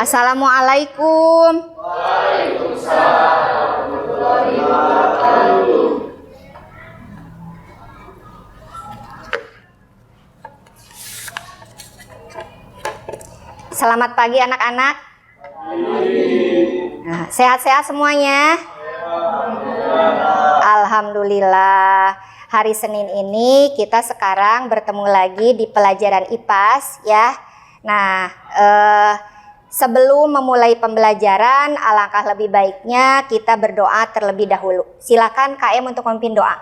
Assalamualaikum. Waalaikumsalam warahmatullahi wabarakatuh. Selamat pagi anak-anak. Nah, sehat-sehat semuanya? Alhamdulillah. Hari Senin ini kita sekarang bertemu lagi di pelajaran IPAS ya. Nah, sebelum memulai pembelajaran, alangkah lebih baiknya kita berdoa terlebih dahulu. Silakan KM untuk memimpin doa.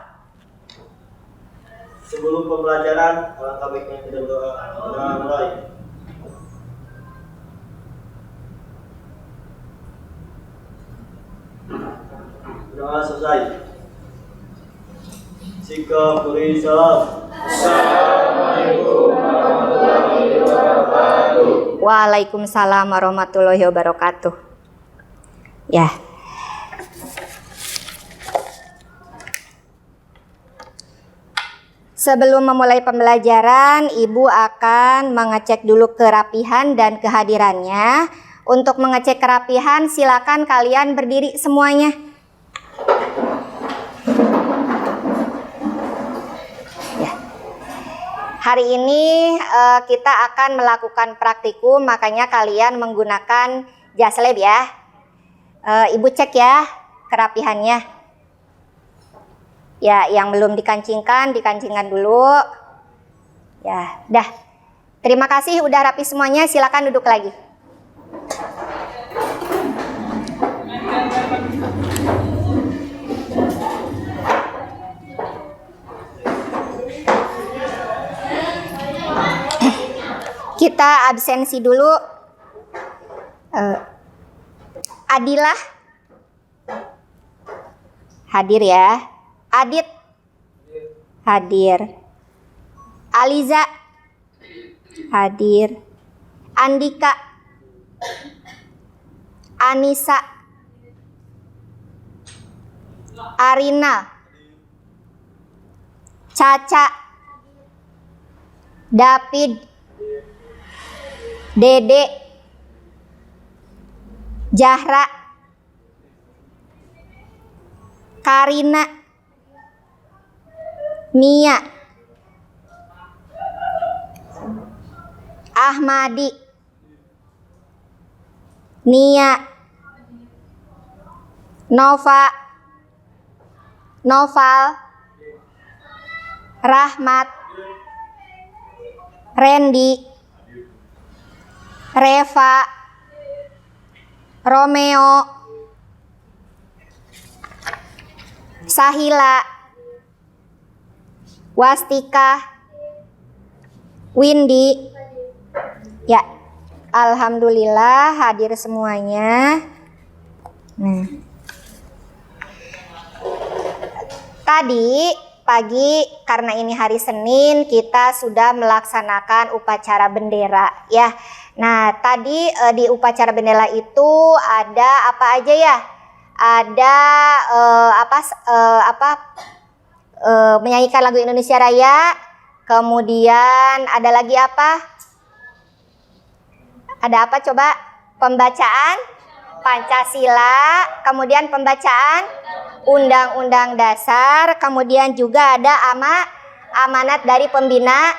Sebelum pembelajaran, alangkah baiknya kita berdoa. Mulai. Doa selesai. Sikap beri salam. Assalamualaikum warahmatullahi wabarakatuh. Waalaikumsalam warahmatullahi wabarakatuh. Ya. Sebelum memulai pembelajaran, Ibu akan mengecek dulu kerapihan dan kehadirannya. Untuk mengecek kerapihan, silakan kalian berdiri semuanya. Ya. Hari ini kita akan melakukan praktikum, makanya kalian menggunakan jas lab ya. Ibu cek ya kerapihannya. Ya, yang belum dikancingkan dulu. Ya, dah. Terima kasih udah rapi semuanya, silakan duduk lagi. Kita absensi dulu. Adilah hadir ya. Adit hadir. Aliza hadir. Andika, Anissa, Arina, Caca, David, Dede, Zahra, Karina, Mia, Ahmadi, Nia, Nova, Noval, Rahmat, Randy, Reva, Romeo, Sahila, Wastika, Windy. Ya, alhamdulillah hadir semuanya. Nah, tadi pagi karena ini hari Senin kita sudah melaksanakan upacara bendera ya. Nah, tadi di upacara bendera itu ada apa aja ya? Ada menyanyikan lagu Indonesia Raya. Kemudian ada lagi apa? Ada apa coba? Pembacaan Pancasila, kemudian pembacaan Undang-Undang Dasar, kemudian juga ada amanat dari pembina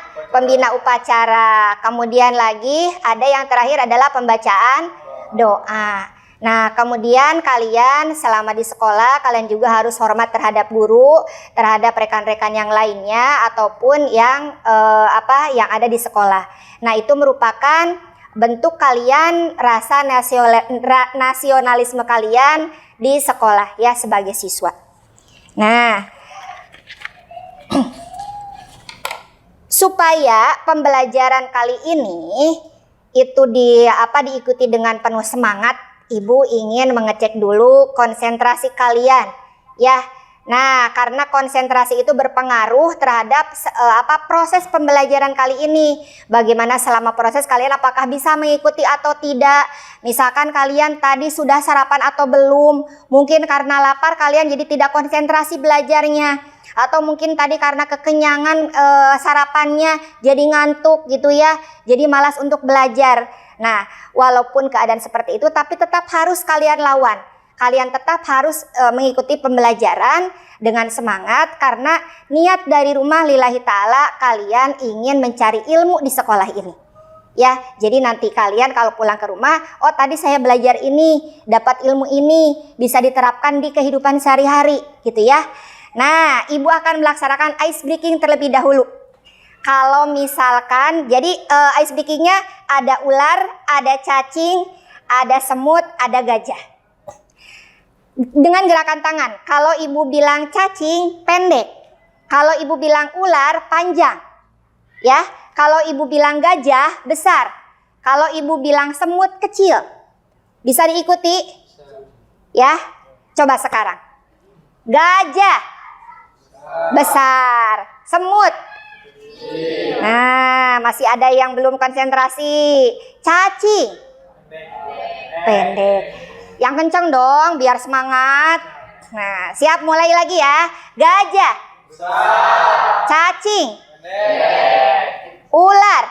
upacara. Kemudian lagi ada yang terakhir adalah pembacaan doa. Nah, kemudian kalian selama di sekolah kalian juga harus hormat terhadap guru, terhadap rekan-rekan yang lainnya ataupun yang yang ada di sekolah. Nah, itu merupakan bentuk kalian rasa nasionalisme kalian di sekolah ya sebagai siswa. Nah, supaya pembelajaran kali ini itu diikuti dengan penuh semangat, Ibu ingin mengecek dulu konsentrasi kalian ya. Nah, karena konsentrasi itu berpengaruh terhadap proses pembelajaran kali ini. Bagaimana selama proses kalian apakah bisa mengikuti atau tidak. Misalkan kalian tadi sudah sarapan atau belum. Mungkin karena lapar kalian jadi tidak konsentrasi belajarnya. Atau mungkin tadi karena kekenyangan sarapannya jadi ngantuk gitu ya. Jadi malas untuk belajar. Nah, walaupun keadaan seperti itu, tapi tetap harus kalian lawan. Kalian tetap harus mengikuti pembelajaran dengan semangat, karena niat dari rumah lillahi ta'ala kalian ingin mencari ilmu di sekolah ini. Ya, jadi nanti kalian kalau pulang ke rumah, oh tadi saya belajar ini, dapat ilmu ini, bisa diterapkan di kehidupan sehari-hari, gitu ya. Nah, ibu akan melaksanakan ice breaking terlebih dahulu. Kalau misalkan, jadi ice breakingnya ada ular, ada cacing, ada semut, ada gajah. Dengan gerakan tangan, kalau ibu bilang cacing, pendek. Kalau ibu bilang ular, panjang. Ya. Kalau ibu bilang gajah, besar. Kalau ibu bilang semut, kecil. Bisa diikuti? Ya, coba sekarang. Gajah, besar. Semut. Nah, masih ada yang belum konsentrasi. Cacing, pendek. Yang kenceng dong, biar semangat. Nah, siap, mulai lagi ya. Gajah, cacing, ular,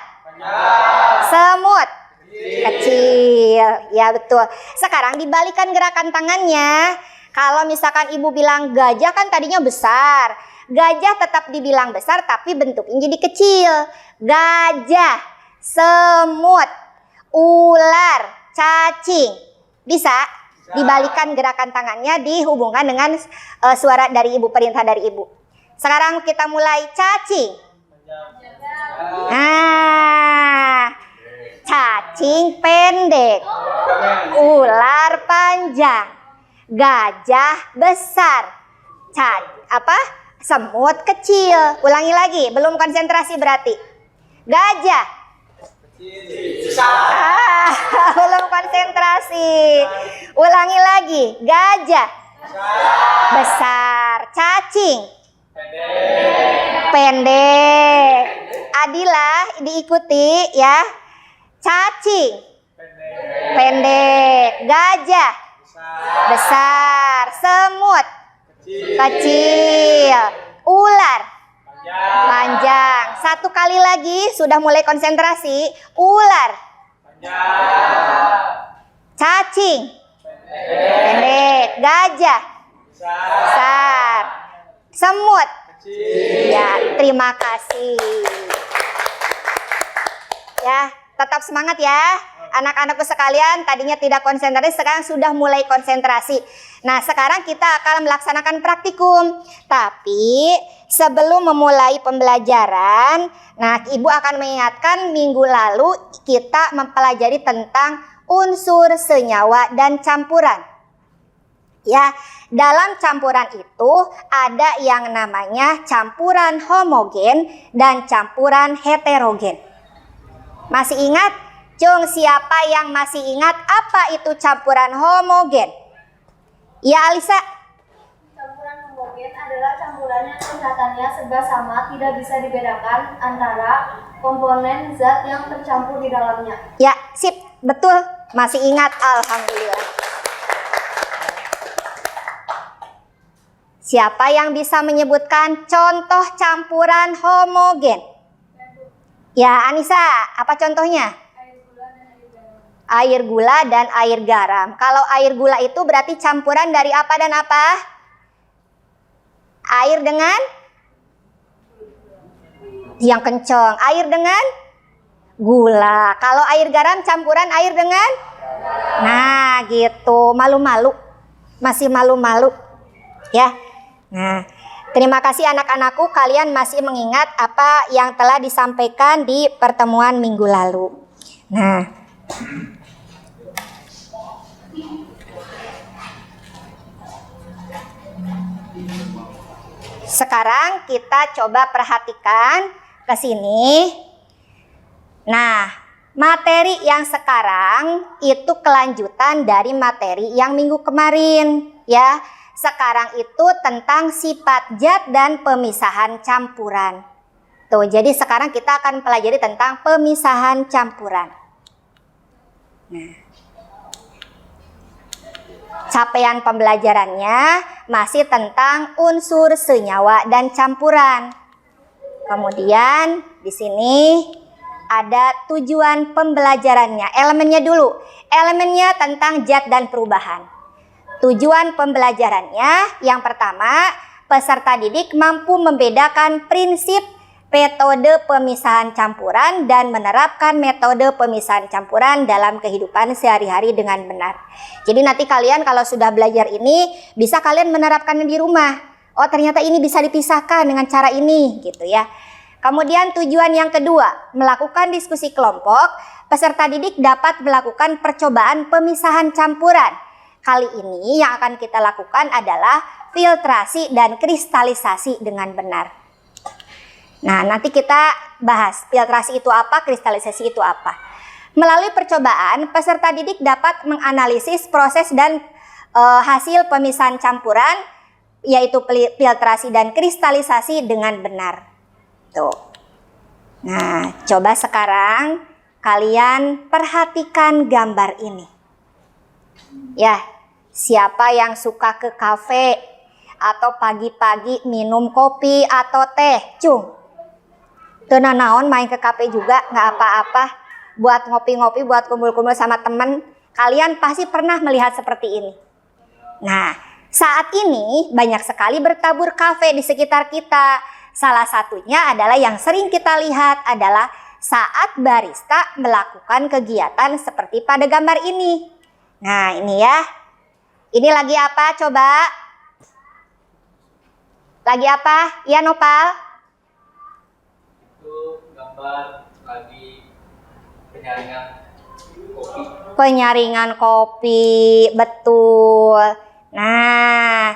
semut, kecil. Ya betul. Sekarang dibalikan gerakan tangannya. Kalau misalkan ibu bilang gajah kan tadinya besar. Gajah tetap dibilang besar tapi bentuknya jadi kecil. Gajah, semut, ular, cacing. Bisa dibalikan gerakan tangannya, dihubungkan dengan suara dari ibu, perintah dari ibu. Sekarang kita mulai. Cacing. Nah, cacing pendek, ular panjang, gajah besar, semut kecil. Ulangi lagi, belum konsentrasi berarti. Gajah, belum konsentrasi. Ulangi lagi, gajah besar, cacing pendek. Adila diikuti ya. Cacing pendek, gajah besar, semut kecil, ular panjang. Satu kali lagi, sudah mulai konsentrasi. Ular, cacing pendek, gajah besar, semut. Ya, terima kasih. Ya, tetap semangat ya. Anak-anakku sekalian, tadinya tidak konsentrasi, sekarang sudah mulai konsentrasi. Nah, sekarang kita akan melaksanakan praktikum. Tapi sebelum memulai pembelajaran, nah ibu akan mengingatkan minggu lalu kita mempelajari tentang unsur senyawa dan campuran. Ya, dalam campuran itu ada yang namanya campuran homogen dan campuran heterogen. Masih ingat? Cung, siapa yang masih ingat apa itu campuran homogen? Ya, Alisa. Campuran homogen adalah campuran yang kelihatannya serba sama, tidak bisa dibedakan antara komponen zat yang tercampur di dalamnya. Ya, sip, betul. Masih ingat, alhamdulillah. Siapa yang bisa menyebutkan contoh campuran homogen? Ya, Anissa, apa contohnya? Air gula dan air garam. Kalau air gula itu berarti campuran dari apa dan apa? Air dengan yang kencang. Air dengan gula. Kalau air garam campuran air dengan? Nah, gitu. Malu-malu. Masih malu-malu. Ya. Nah, terima kasih anak-anakku, kalian masih mengingat apa yang telah disampaikan di pertemuan minggu lalu. Nah, sekarang kita coba perhatikan ke sini. Nah, materi yang sekarang itu kelanjutan dari materi yang minggu kemarin, ya. Sekarang itu tentang sifat zat dan pemisahan campuran. Tuh, jadi sekarang kita akan pelajari tentang pemisahan campuran. Nah, capaian pembelajarannya masih tentang unsur senyawa dan campuran. Kemudian di sini ada tujuan pembelajarannya. Elemennya dulu. Elemennya tentang zat dan perubahan. Tujuan pembelajarannya yang pertama, peserta didik mampu membedakan prinsip metode pemisahan campuran dan menerapkan metode pemisahan campuran dalam kehidupan sehari-hari dengan benar. Jadi nanti kalian kalau sudah belajar ini bisa kalian menerapkannya di rumah. Oh, ternyata ini bisa dipisahkan dengan cara ini gitu ya. Kemudian tujuan yang kedua, melakukan diskusi kelompok, peserta didik dapat melakukan percobaan pemisahan campuran. Kali ini yang akan kita lakukan adalah filtrasi dan kristalisasi dengan benar. Nah, nanti kita bahas filtrasi itu apa, kristalisasi itu apa. Melalui percobaan, peserta didik dapat menganalisis proses dan hasil pemisahan campuran, yaitu filtrasi dan kristalisasi dengan benar. Tuh. Nah, coba sekarang kalian perhatikan gambar ini. Ya, siapa yang suka ke kafe atau pagi-pagi minum kopi atau teh, cung? Tena naon main ke kafe juga nggak apa-apa, buat ngopi-ngopi, buat kumpul-kumpul sama teman. Kalian pasti pernah melihat seperti ini. Nah, saat ini banyak sekali bertabur kafe di sekitar kita. Salah satunya adalah yang sering kita lihat adalah saat barista melakukan kegiatan seperti pada gambar ini. Nah, ini ya. Ini lagi apa coba? Lagi apa? Iya, Nopal? Itu gambar lagi penyaringan kopi. Penyaringan kopi, betul. Nah,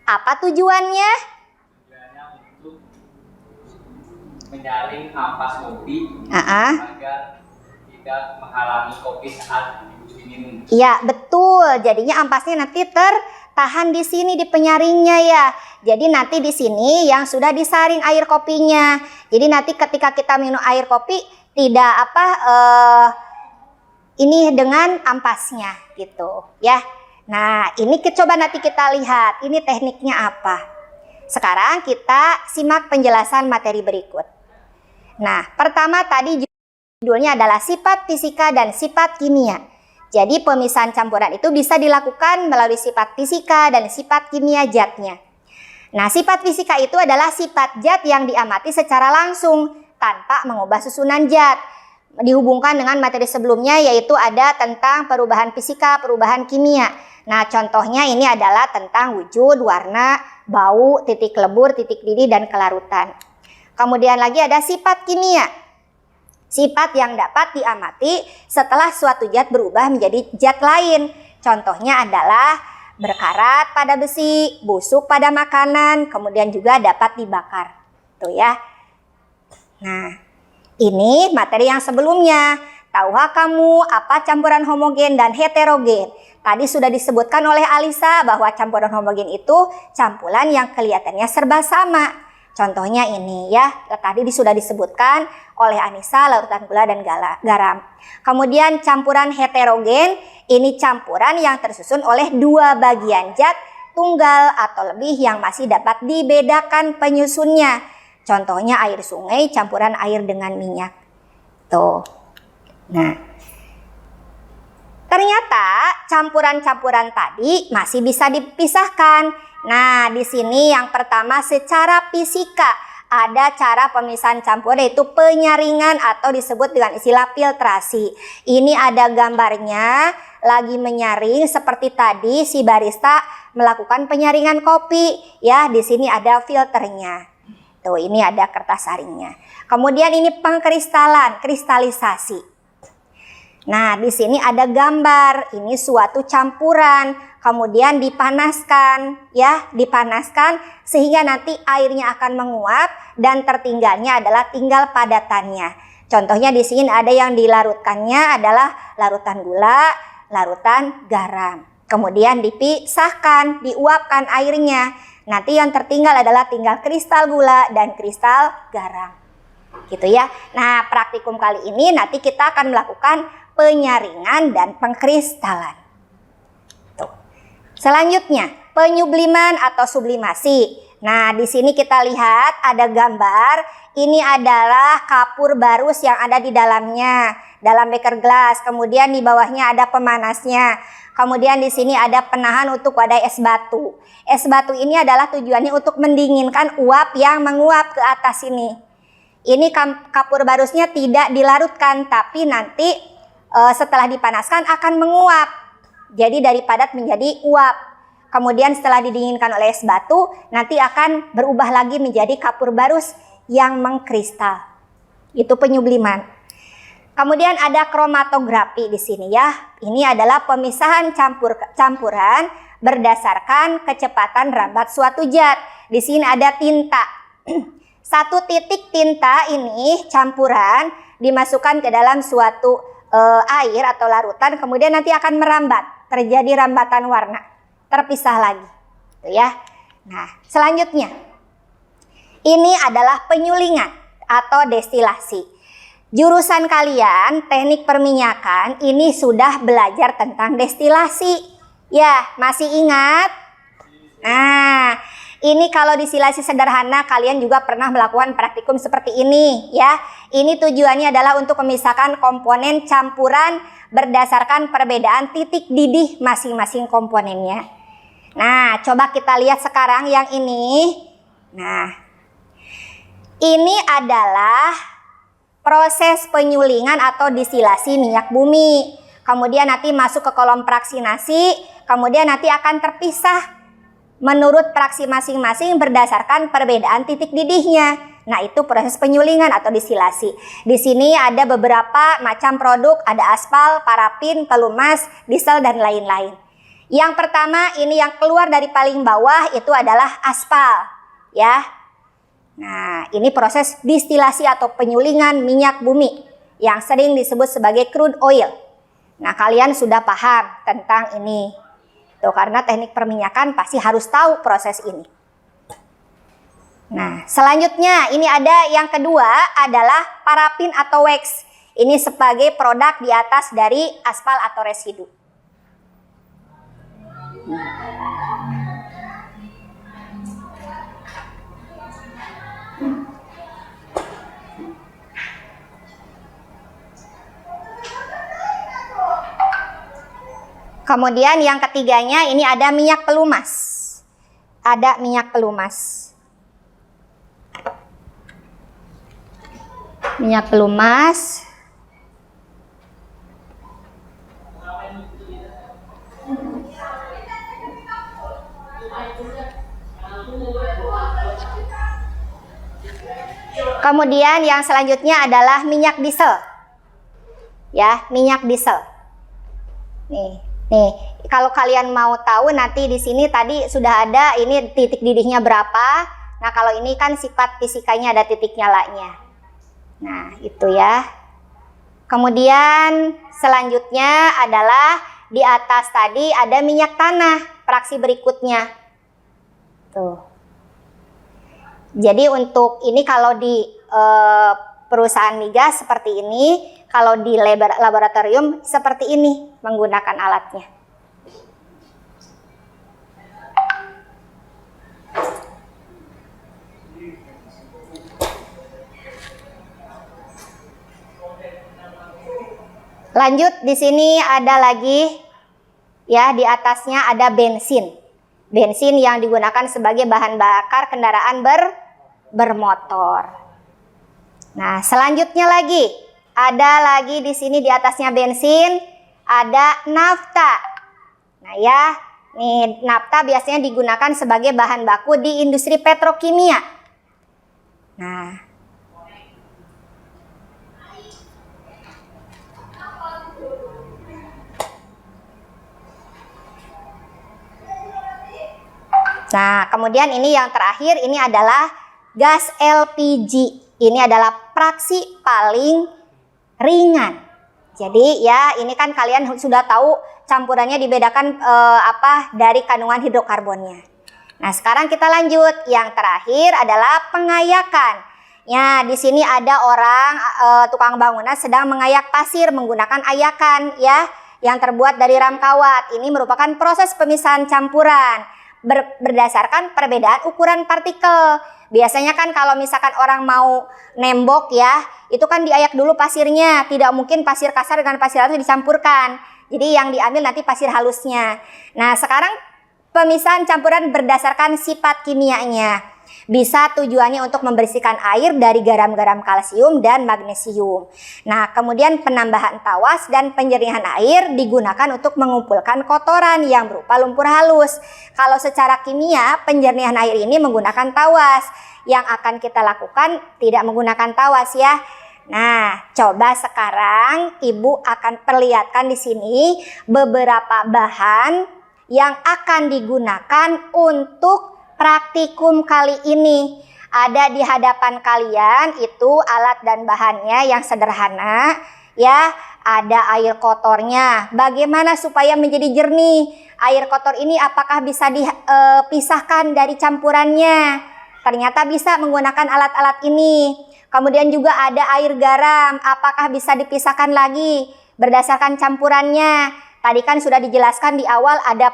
apa tujuannya? Tujuannya untuk menyaring ampas kopi Ah, agar tidak menghalangi kopi saat diminum. iya, betul. Jadinya ampasnya nanti tertahan di sini di penyaringnya ya. Jadi nanti di sini yang sudah disaring air kopinya. Jadi nanti ketika kita minum air kopi tidak ini dengan ampasnya gitu ya. Nah, ini coba nanti kita lihat ini tekniknya apa. Sekarang kita simak penjelasan materi berikut. Nah, pertama tadi judulnya adalah sifat fisika dan sifat kimia. Jadi pemisahan campuran itu bisa dilakukan melalui sifat fisika dan sifat kimia zatnya. Nah, sifat fisika itu adalah sifat zat yang diamati secara langsung tanpa mengubah susunan zat. Dihubungkan dengan materi sebelumnya yaitu ada tentang perubahan fisika, perubahan kimia. Nah, contohnya ini adalah tentang wujud, warna, bau, titik lebur, titik didih, dan kelarutan. Kemudian lagi ada sifat kimia. Sifat yang dapat diamati setelah suatu zat berubah menjadi zat lain. Contohnya adalah berkarat pada besi, busuk pada makanan, kemudian juga dapat dibakar. Tuh ya. Nah, ini materi yang sebelumnya. Tahukah kamu apa campuran homogen dan heterogen? Tadi sudah disebutkan oleh Alisa bahwa campuran homogen itu campuran yang kelihatannya serba sama. Contohnya ini ya, tadi sudah disebutkan oleh Anissa, larutan gula dan garam. Kemudian campuran heterogen, ini campuran yang tersusun oleh dua bagian zat tunggal atau lebih yang masih dapat dibedakan penyusunnya. Contohnya air sungai campuran air dengan minyak. Tuh. Nah, ternyata campuran-campuran tadi masih bisa dipisahkan. Nah, di sini yang pertama secara fisika ada cara pemisahan campur yaitu penyaringan atau disebut dengan istilah filtrasi. Ini ada gambarnya lagi menyaring seperti tadi si barista melakukan penyaringan kopi ya. Di sini ada filternya. Tuh, ini ada kertas saringnya. Kemudian ini pengkristalan, kristalisasi. Nah, di sini ada gambar, ini suatu campuran, kemudian dipanaskan, ya, dipanaskan sehingga nanti airnya akan menguap dan tertinggalnya adalah tinggal padatannya. Contohnya di sini ada yang dilarutkannya adalah larutan gula, larutan garam. Kemudian dipisahkan, diuapkan airnya. Nanti yang tertinggal adalah tinggal kristal gula dan kristal garam. Gitu ya. Nah, praktikum kali ini nanti kita akan melakukan penyaringan dan pengkristalan. Tuh. Selanjutnya, penyubliman atau sublimasi. Nah, di sini kita lihat ada gambar. Ini adalah kapur barus yang ada di dalamnya, dalam beker gelas. Kemudian di bawahnya ada pemanasnya. Kemudian di sini ada penahan untuk wadah es batu. Es batu ini adalah tujuannya untuk mendinginkan uap yang menguap ke atas ini. Ini kapur barusnya tidak dilarutkan, tapi nanti setelah dipanaskan akan menguap. Jadi dari padat menjadi uap. Kemudian setelah didinginkan oleh es batu, nanti akan berubah lagi menjadi kapur barus yang mengkristal. Itu penyubliman. Kemudian ada kromatografi di sini ya. Ini adalah pemisahan campuran berdasarkan kecepatan rambat suatu zat. Di sini ada tinta. Satu titik tinta ini campuran dimasukkan ke dalam suatu air atau larutan, kemudian nanti akan merambat, terjadi rambatan warna, terpisah lagi, tuh ya. Nah, selanjutnya ini adalah penyulingan atau destilasi. Jurusan kalian teknik perminyakan ini sudah belajar tentang destilasi, ya, masih ingat? Nah, ini kalau distilasi sederhana kalian juga pernah melakukan praktikum seperti ini ya. Ini tujuannya adalah untuk memisahkan komponen campuran berdasarkan perbedaan titik didih masing-masing komponennya. Nah, coba kita lihat sekarang yang ini. Nah, ini adalah proses penyulingan atau distilasi minyak bumi. Kemudian nanti masuk ke kolom fraksinasi, kemudian nanti akan terpisah menurut fraksi masing-masing berdasarkan perbedaan titik didihnya. Nah, itu proses penyulingan atau distilasi. Di sini ada beberapa macam produk, ada aspal, parafin, pelumas, diesel, dan lain-lain. Yang pertama, ini yang keluar dari paling bawah itu adalah aspal, ya. Nah, ini proses distilasi atau penyulingan minyak bumi yang sering disebut sebagai crude oil. Nah, kalian sudah paham tentang ini. Tuh, karena teknik perminyakan pasti harus tahu proses ini. Nah, selanjutnya ini ada yang kedua adalah parafin atau wax. Ini sebagai produk di atas dari aspal atau residu. Kemudian yang ketiganya ini ada minyak pelumas. Ada minyak pelumas. Minyak pelumas. Kemudian yang selanjutnya adalah minyak diesel. Ya, minyak diesel. Nih, kalau kalian mau tahu nanti di sini tadi sudah ada ini titik didihnya berapa. Nah, kalau ini kan sifat fisikanya ada titik nyalanya. Nah, itu ya. Kemudian selanjutnya adalah di atas tadi ada minyak tanah, fraksi berikutnya. Tuh. Jadi untuk ini kalau di perusahaan migas seperti ini, kalau di laboratorium seperti ini menggunakan alatnya. Lanjut, di sini ada lagi ya, di atasnya ada bensin. Bensin yang digunakan sebagai bahan bakar kendaraan bermotor. Nah, selanjutnya lagi ada lagi di sini di atasnya bensin ada nafta. Nah ya, nih nafta biasanya digunakan sebagai bahan baku di industri petrokimia. Nah, kemudian ini yang terakhir, ini adalah gas LPG. Ini adalah fraksi paling ringan. Jadi ya, ini kan kalian sudah tahu campurannya dibedakan dari kandungan hidrokarbonnya. Nah, sekarang kita lanjut. Yang terakhir adalah pengayakan. Ya, di sini ada orang tukang bangunan sedang mengayak pasir menggunakan ayakan ya, yang terbuat dari ram kawat. Ini merupakan proses pemisahan campuran. berdasarkan perbedaan ukuran partikel. Biasanya kan kalau misalkan orang mau nembok ya, itu kan diayak dulu pasirnya. Tidak mungkin pasir kasar dengan pasir halus dicampurkan. Jadi yang diambil nanti pasir halusnya. Nah, sekarang pemisahan campuran berdasarkan sifat kimianya. Bisa tujuannya untuk membersihkan air dari garam-garam kalsium dan magnesium. Nah, kemudian penambahan tawas dan penjernihan air digunakan untuk mengumpulkan kotoran yang berupa lumpur halus. Kalau secara kimia, penjernihan air ini menggunakan tawas. Yang akan kita lakukan tidak menggunakan tawas ya. Nah, coba sekarang Ibu akan perlihatkan di sini beberapa bahan yang akan digunakan untuk praktikum kali ini. Ada di hadapan kalian itu alat dan bahannya yang sederhana ya. Ada air kotornya. Bagaimana supaya menjadi jernih? Air kotor ini apakah bisa dipisahkan dari campurannya? Ternyata bisa menggunakan alat-alat ini. Kemudian juga ada air garam. Apakah bisa dipisahkan lagi berdasarkan campurannya? Tadi kan sudah dijelaskan di awal ada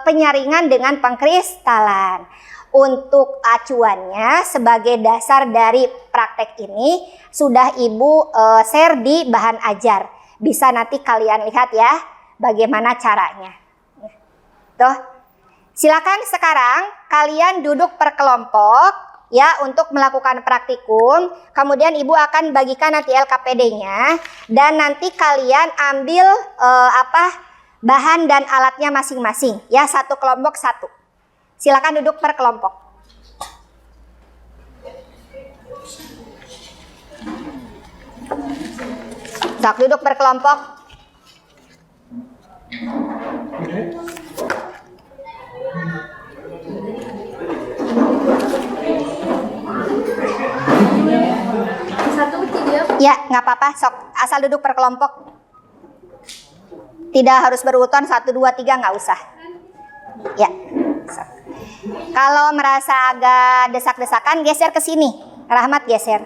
penyaringan dengan pengkristalan. Untuk acuannya sebagai dasar dari praktek ini sudah Ibu share di bahan ajar. Bisa nanti kalian lihat ya bagaimana caranya. Tuh, silakan sekarang kalian duduk per kelompok ya untuk melakukan praktikum. Kemudian Ibu akan bagikan nanti LKPD-nya dan nanti kalian ambil bahan dan alatnya masing-masing ya, satu kelompok satu. Silakan duduk per kelompok. Sok, duduk per kelompok. Ya, nggak apa-apa, sok asal duduk per kelompok. Tidak harus berurutan 1, 2, 3, nggak usah. Ya. Kalau merasa agak desak-desakan, geser ke sini. Rahmat geser.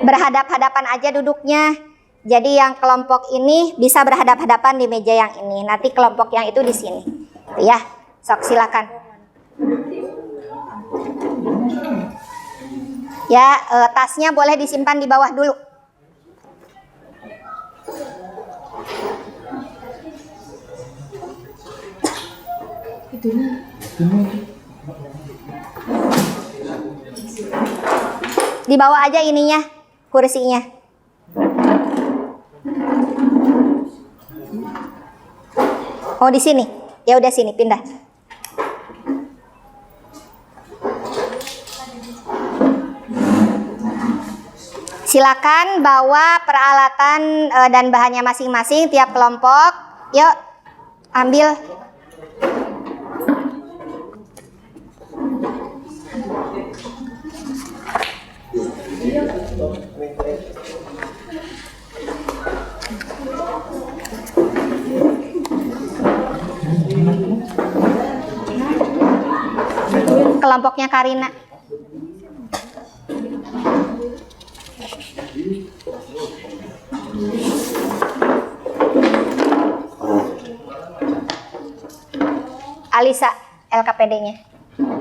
Berhadap-hadapan aja duduknya. Jadi yang kelompok ini bisa berhadap-hadapan di meja yang ini. Nanti kelompok yang itu di sini. Ya, sok silakan. Ya, tasnya boleh disimpan di bawah dulu. Dibawa aja ininya, kursinya. Oh, di sini. Ya udah sini pindah. Silakan bawa peralatan dan bahannya masing-masing tiap kelompok. Yuk, ambil. Kelompoknya Karina. Alisa, LKPD-nya.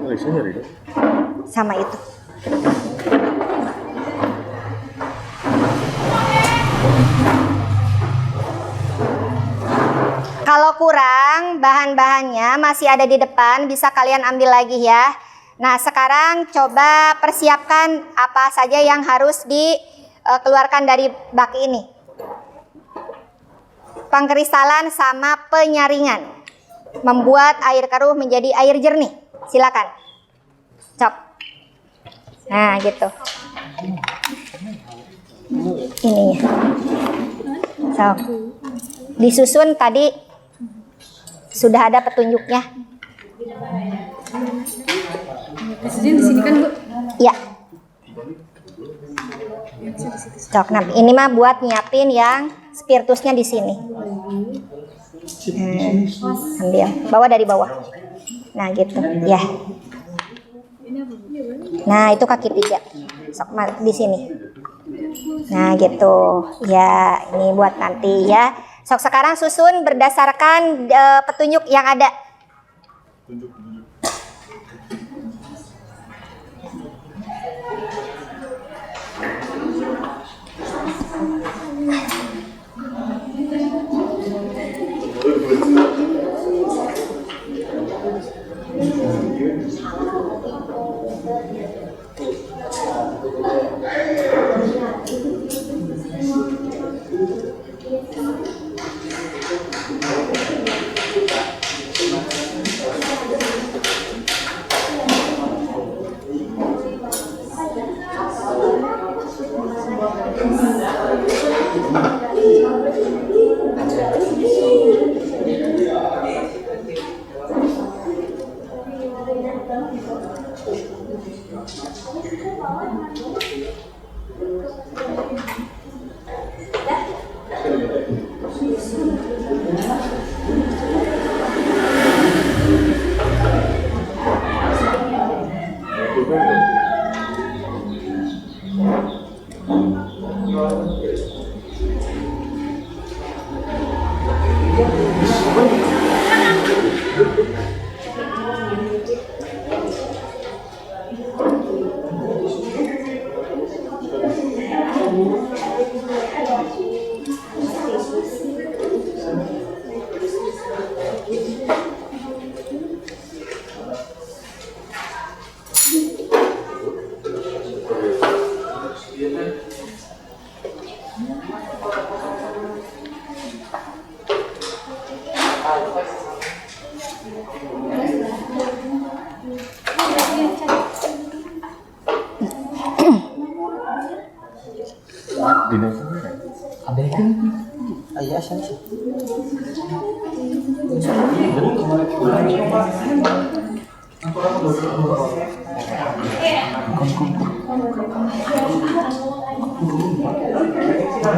Alisa nyari dong. Sama itu. Kalau kurang bahan-bahannya masih ada di depan, bisa kalian ambil lagi ya. Nah, sekarang coba persiapkan apa saja yang harus dikeluarkan dari bak ini. Pengkristalan sama penyaringan. Membuat air keruh menjadi air jernih. Silakan. Cok. Nah, gitu. Ininya. Cok. Disusun tadi sudah ada petunjuknya. Di sini kan, Bu? Ya. Cok, nah ini mah buat nyiapin yang spiritusnya di sini. Ambil, bawa dari bawah. Nah gitu, ya. Nah itu kaki 3. Sok di sini. Nah gitu ya, ini buat nanti ya. Sok sekarang susun berdasarkan petunjuk yang ada.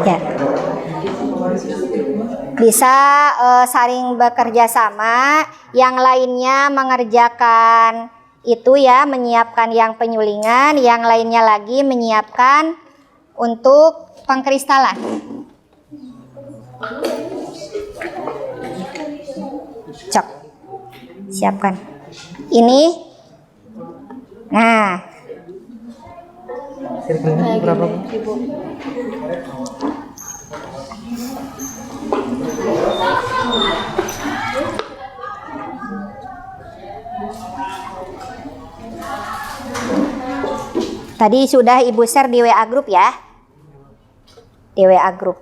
Ya. Bisa saling bekerja sama, yang lainnya mengerjakan itu ya, menyiapkan yang penyulingan, yang lainnya lagi menyiapkan untuk pengkristalan. Cok, siapkan. Ini, nah. Berapa? Tadi sudah Ibu share di WA Group ya. Di WA Group.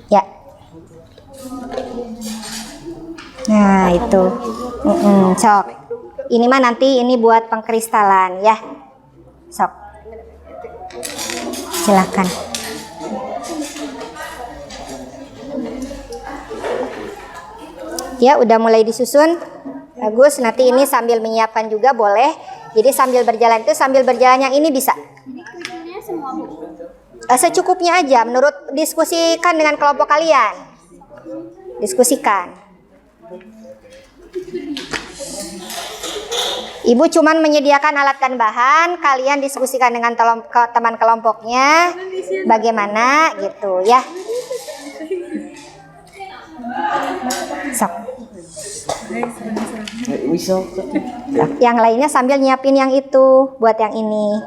Ya. Nah, itu. Sok. Ini mah nanti ini buat pengkristalan ya. Sok. Silakan. Ya, udah mulai disusun. Bagus, nanti ini sambil menyiapkan juga boleh. Jadi sambil berjalan itu, sambil berjalan yang ini bisa. Secukupnya aja, menurut diskusikan dengan kelompok kalian. Diskusikan. Ibu cuman menyediakan alat dan bahan, kalian diskusikan dengan teman kelompoknya bagaimana gitu ya. Sok. Yang lainnya sambil nyiapin yang itu buat yang ini.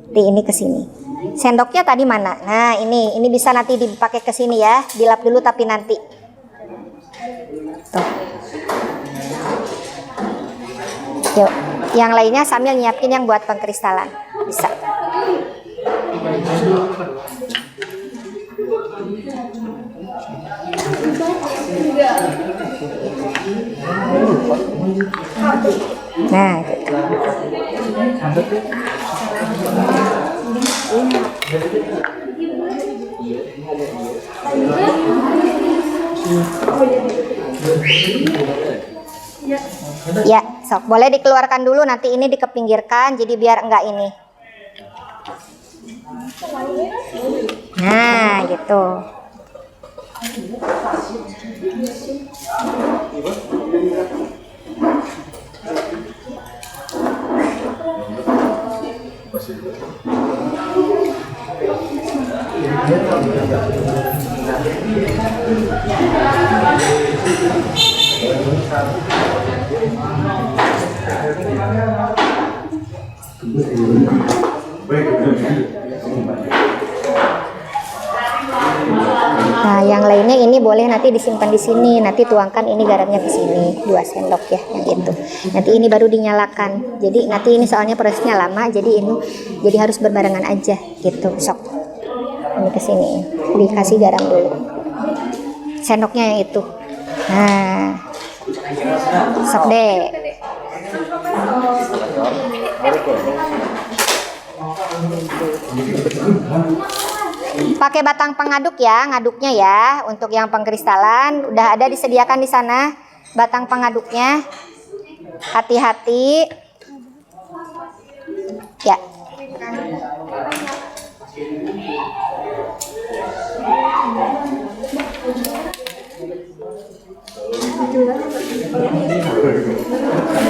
Ini ke sini. Sendoknya tadi mana? Nah, ini bisa nanti dipakai ke sini ya. Dilap dulu tapi nanti. Tuh. Yuk, yang lainnya sambil nyiapin yang buat pengkristalan. Bisa. Nah, gitu. Ya, sok boleh dikeluarkan dulu, nanti ini dikepinggirkan jadi biar enggak ini. Nah, gitu. Nah, yang lainnya ini boleh nanti disimpan di sini. Nanti tuangkan ini garamnya ke sini, 2 sendok ya, yang itu. Nanti ini baru dinyalakan. Jadi nanti ini soalnya prosesnya lama, jadi ini jadi harus berbarengan aja gitu. Sok. Ini ke sini. Dikasih garam dulu. Sendoknya yang itu. Nah. Sok deh. Pakai batang pengaduk ya, ngaduknya ya. Untuk yang pengkristalan udah ada disediakan di sana batang pengaduknya. Hati-hati. Ya.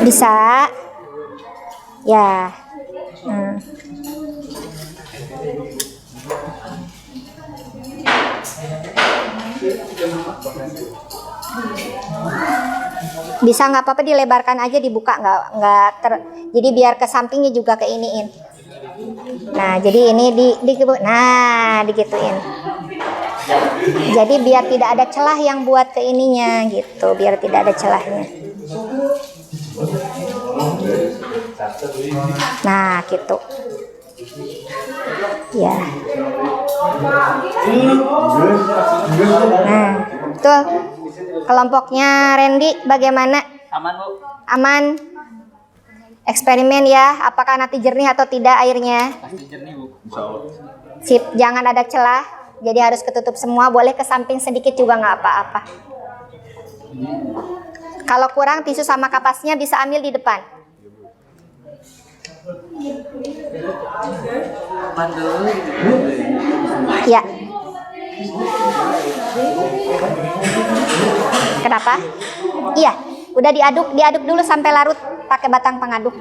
Bisa. Ya. Bisa nggak apa-apa dilebarkan aja, dibuka jadi biar ke sampingnya juga keiniin. Nah jadi ini digituin. Jadi biar tidak ada celah yang buat ke ininya gitu, biar tidak ada celahnya. Nah gitu. Ya. Nah, tuh kelompoknya Randy bagaimana? Aman, Bu. Aman. Eksperimen ya, apakah nanti jernih atau tidak airnya? Pasti jernih, Bu. Sip, jangan ada celah. Jadi harus ketutup semua, boleh ke samping sedikit juga nggak apa-apa. Kalau kurang tisu sama kapasnya bisa ambil di depan. Ya. Kenapa? Iya, udah diaduk dulu sampai larut pakai batang pengaduk.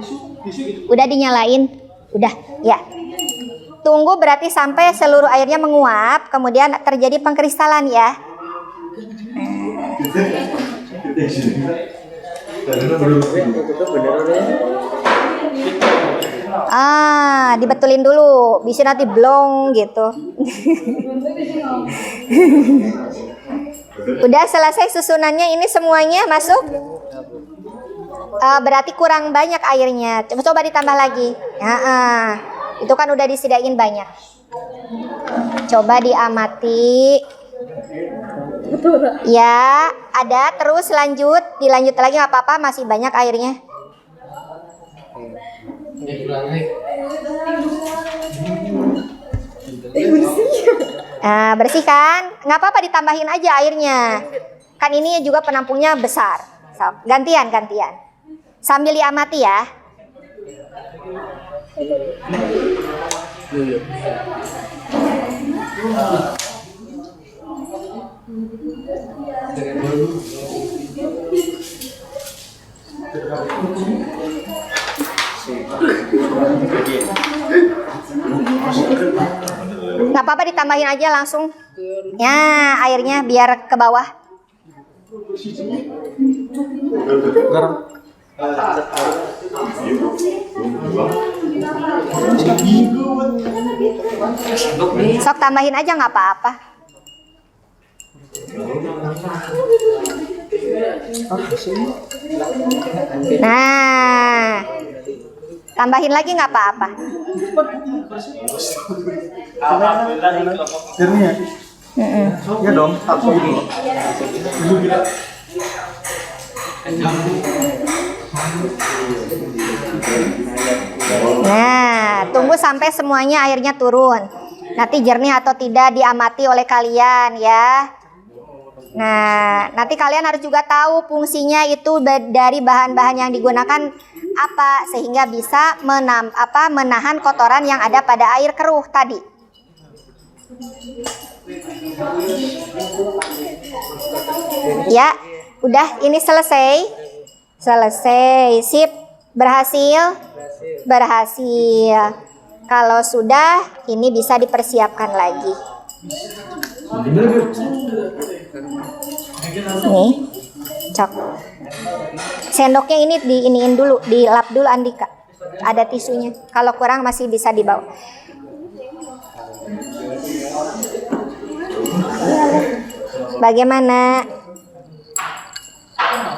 Udah dinyalain, udah, ya. Tunggu berarti sampai seluruh airnya menguap, kemudian terjadi pengkristalan ya. Dibetulin dulu, bisa nanti blong gitu. Udah selesai susunannya, ini semuanya masuk. Berarti kurang banyak airnya. Coba ditambah lagi. Itu kan udah disediain banyak. Coba diamati. Ya, ada terus dilanjut lagi nggak apa-apa, masih banyak airnya. Bersihkan, nggak apa-apa ditambahin aja airnya. Kan ini juga penampungnya besar. So, gantian. Sambil diamati ya. Nggak apa-apa ditambahin aja langsung. Ya, airnya biar ke bawah. Sok tambahin aja nggak apa-apa. Nah, tambahin lagi nggak apa-apa. Ya dong, aku dulu. Nah, tunggu sampai semuanya airnya turun. Nanti jernih atau tidak diamati oleh kalian ya. Nah, nanti kalian harus juga tahu fungsinya itu dari bahan-bahan yang digunakan apa, sehingga bisa menahan kotoran yang ada pada air keruh tadi. Ya, udah ini selesai. Sip, berhasil. Kalau sudah, ini bisa dipersiapkan lagi. Nih, cok. Sendoknya ini diiniin dulu, dilap dulu Andika. Ada tisunya. Kalau kurang masih bisa dibawa. Bagaimana?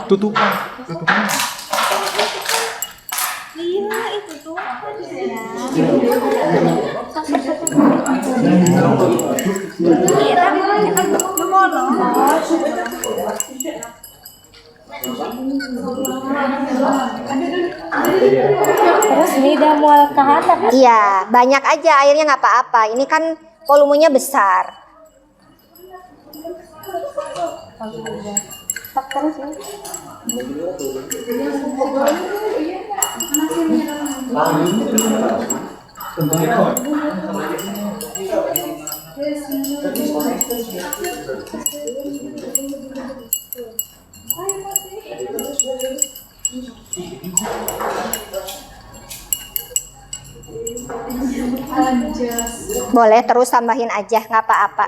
Tutupan. Terus ini udah mual ke atas. Iya, banyak aja airnya nggak apa-apa. Ini kan volumenya besar. Boleh terus tambahin aja, nggak apa-apa.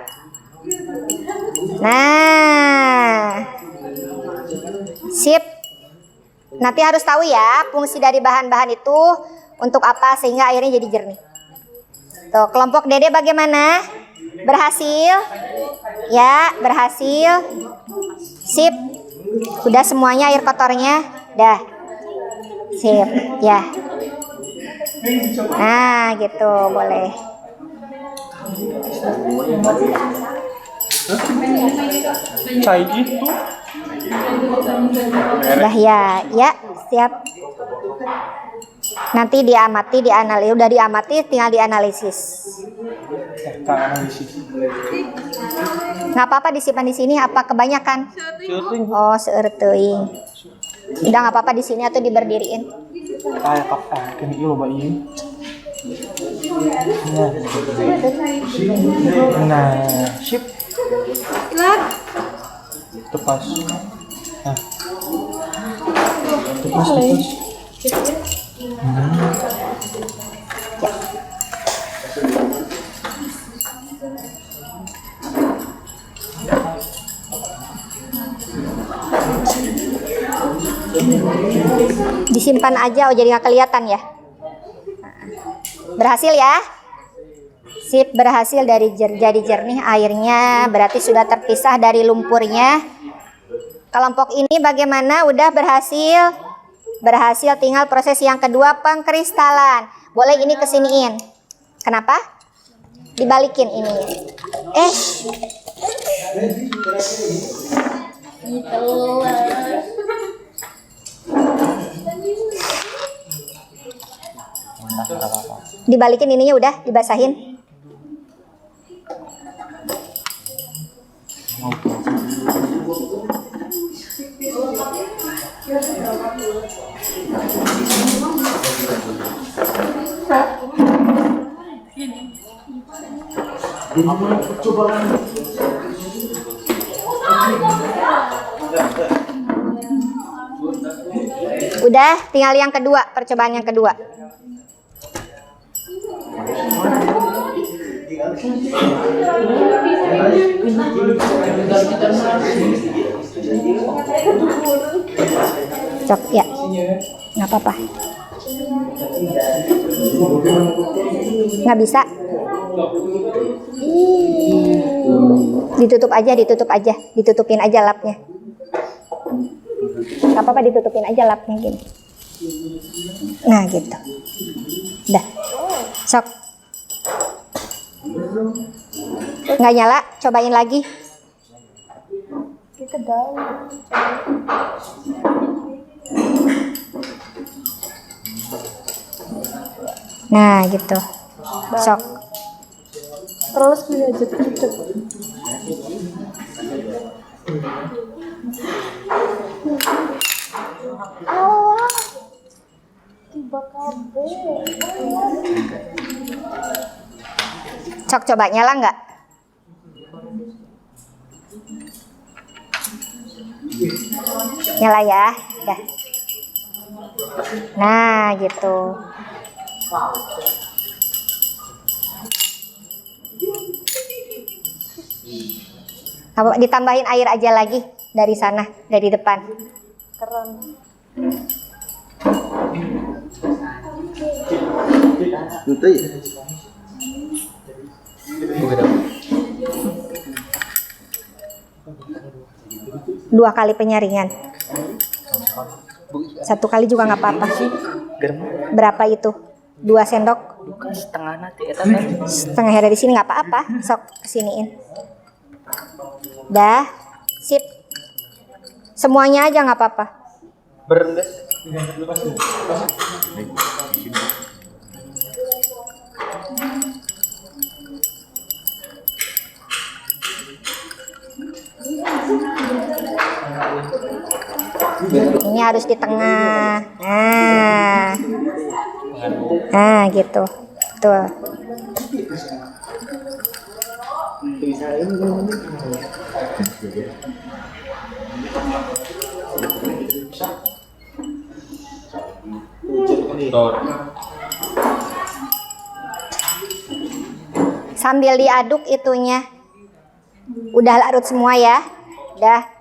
Nah, sip. Nanti harus tahu ya fungsi dari bahan-bahan itu untuk apa sehingga airnya jadi jernih. Tuh, kelompok Dede bagaimana? Berhasil? Ya, berhasil. Sip. Udah semuanya air kotornya? Dah. Sip, ya. Nah, gitu, boleh. Cai itu. Udah ya, ya, siap. Nanti diamati, dianalisis. Udah diamati, tinggal dianalisis. Nggak apa-apa disimpan di sini. Apa kebanyakan? Oh, seerteuing. Udah nggak apa-apa di sini atau diberdiriin. Kayak kapan? Kini ilo bayi. Nah, sip. Tepas. Nah. Tepas. Disimpan aja, oh jadi nggak kelihatan ya. Berhasil ya? Sip, berhasil dari jadi jernih airnya, berarti sudah terpisah dari lumpurnya. Kelompok ini bagaimana? Udah berhasil? Berhasil, tinggal proses yang kedua, pengkristalan. Boleh ini kesiniin. Kenapa? Dibalikin ini. Dibalikin ininya udah, dibasahin. Udah, tinggal yang kedua, percobaan yang kedua. Cok ya, nggak apa-apa. Nggak bisa. Ditutup aja, ditutupin aja lapnya. Nggak apa-apa, ditutupin aja lapnya gini. Nah gitu. Dah, sok. Nggak nyala, cobain lagi. Nah gitu, sok. Terus aja tutup. Allah, tiba kabe. Sok, coba nyala nggak? Nyala ya, dah. Nah gitu. Apa, ditambahin air aja lagi dari sana, dari depan. Keren. Nanti. 2 kali penyaringan. 1 kali juga nggak apa-apa. Berapa itu? 2 sendok. Setengah nanti eta teh. Setengah dari sini nggak apa-apa. Sok kesiniin. Dah, sip. Semuanya aja nggak apa-apa. Berendes. Ini harus di tengah. Nah gitu. Tuh. Sambil diaduk itunya. Udah larut semua ya. Udah.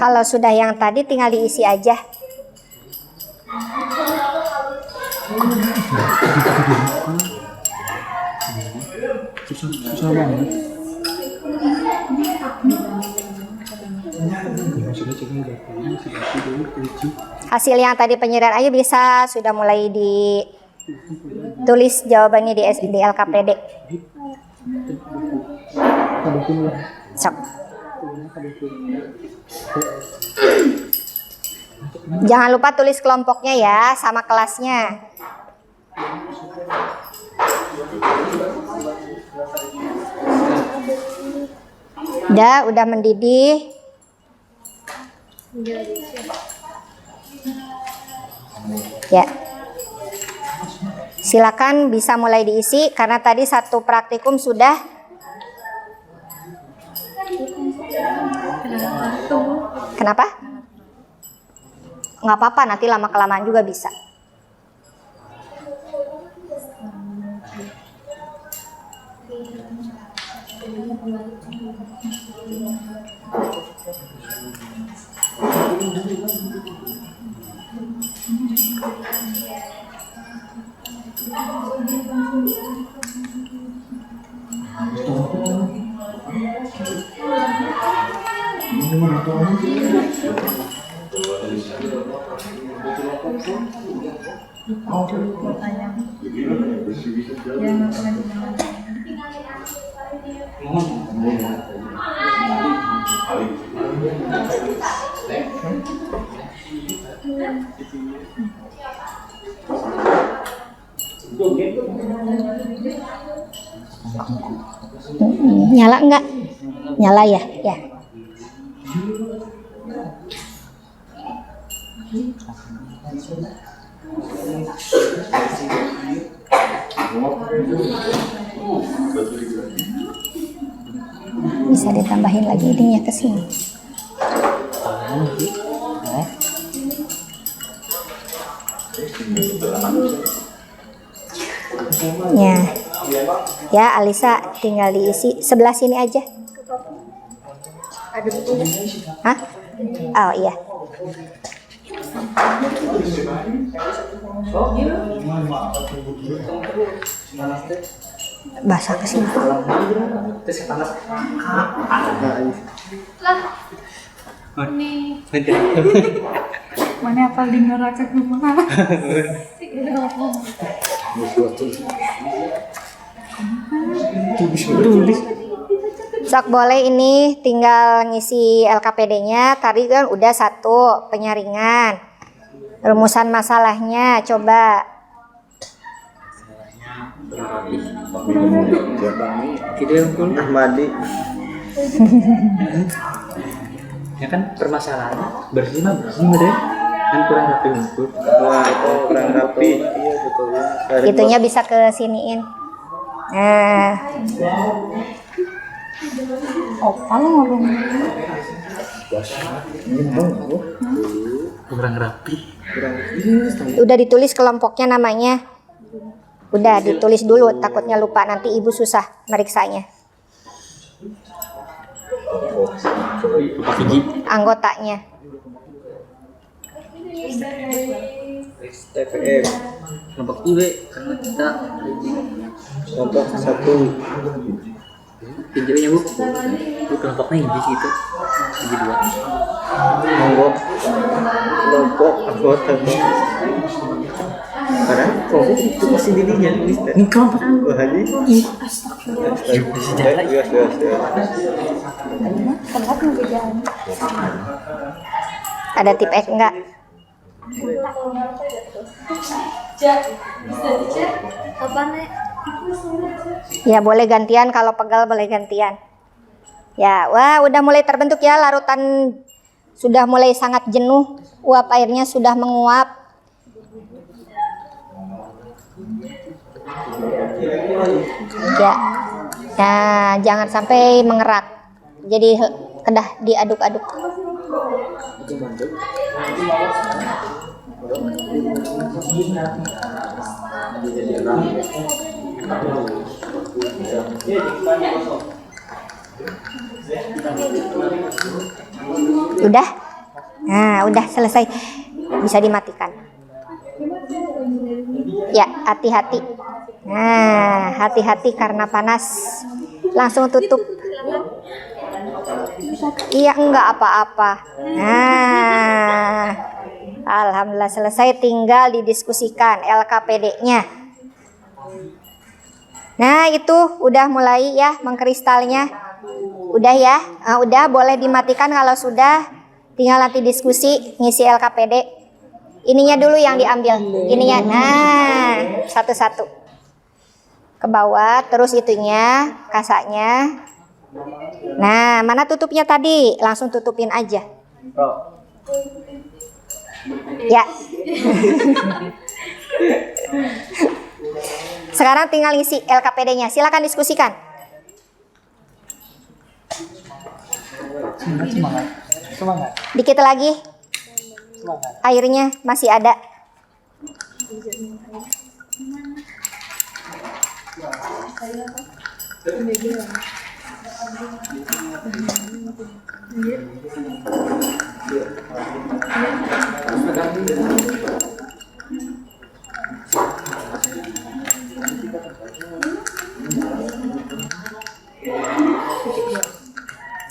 Kalau sudah yang tadi tinggal diisi aja. Susah banget. Hasil yang tadi penyerahan ayo bisa sudah mulai ditulis jawabannya di LKPD. Sok. Jangan lupa tulis kelompoknya ya sama kelasnya. Udah mendidih. Ya. Silakan bisa mulai diisi karena tadi satu praktikum sudah. Kenapa? Nggak apa-apa, nanti lama-kelamaan juga bisa. Nyala enggak? Nyala ya? Ya. Bisa ditambahin lagi ininya ke sini. Ya. Ya, Alisa tinggal diisi sebelah sini aja. Hah? Oh iya. Basah ke sini. Mana apal di neraka rumah. Sok boleh ini tinggal ngisi LKPD-nya. Tadi kan udah satu penyaringan. Rumusan masalahnya coba. Ahmadi. Ya kan permasalahan bersih mah deh. Kan kurang rapi ngumpul. Wah, itu kurang rapi. Iya betul. Itunya bisa ke siniin. Nah, Opal ngomong. Kurang rapi. udah ditulis kelompoknya namanya. Udah ditulis dulu, takutnya lupa nanti ibu susah meriksanya. Lupa gigi. Anggotanya. TPM. Kelompok IB karena kita Kelompok 1. pinjamnya bu. Bu kelompoknya IB gitu. IB 2. Kelompok anggota. Padahal kelompok itu masih dirinya Ini kelompok Wah, ini. sejarah. Iya. Ada tip X enggak? Apa nih? Ya boleh gantian, kalau pegal boleh gantian. Ya, wah udah mulai terbentuk ya larutan, sudah mulai sangat jenuh, uap airnya sudah menguap. Ya, nah jangan sampai mengerak, jadi kedah diaduk-aduk. Udah? Nah, udah selesai. Bisa dimatikan. Ya, hati-hati. Nah, hati-hati karena panas. Langsung tutup. Iya, enggak apa-apa. Nah, alhamdulillah selesai, tinggal didiskusikan LKPD-nya. Nah, itu udah mulai ya mengkristalnya. Udah ya, udah boleh dimatikan kalau sudah. Tinggal nanti diskusi ngisi LKPD. Ininya dulu yang diambil. Ininya, nah satu-satu ke bawah, terus itunya, kasanya. Nah, mana tutupnya tadi? Langsung tutupin aja. Ya. Sekarang tinggal ngisi LKPD-nya. Silakan diskusikan. Semangat. Dikit lagi. Airnya masih ada.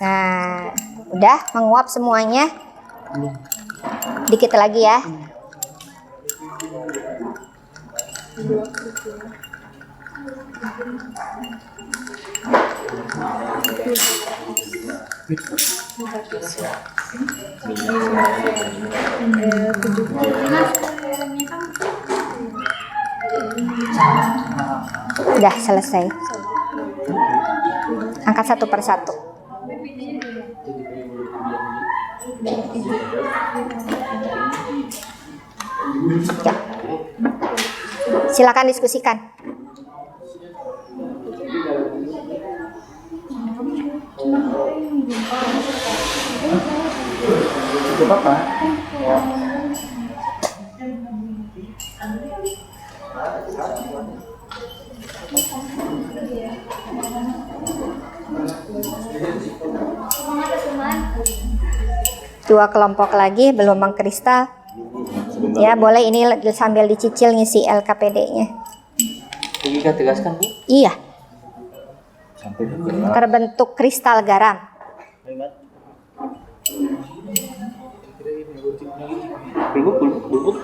Nah, udah menguap semuanya. Dikit lagi ya. Udah selesai. Angkat satu persatu. Ya. Silakan diskusikan. Cukup apa? 2 kelompok lagi belum mengkristal. Ya, boleh ini sambil dicicil ngisi LKPD-nya. Logika tegaskan, Bu. Iya, Sampai ke terbentuk kristal garam. Bulbuk.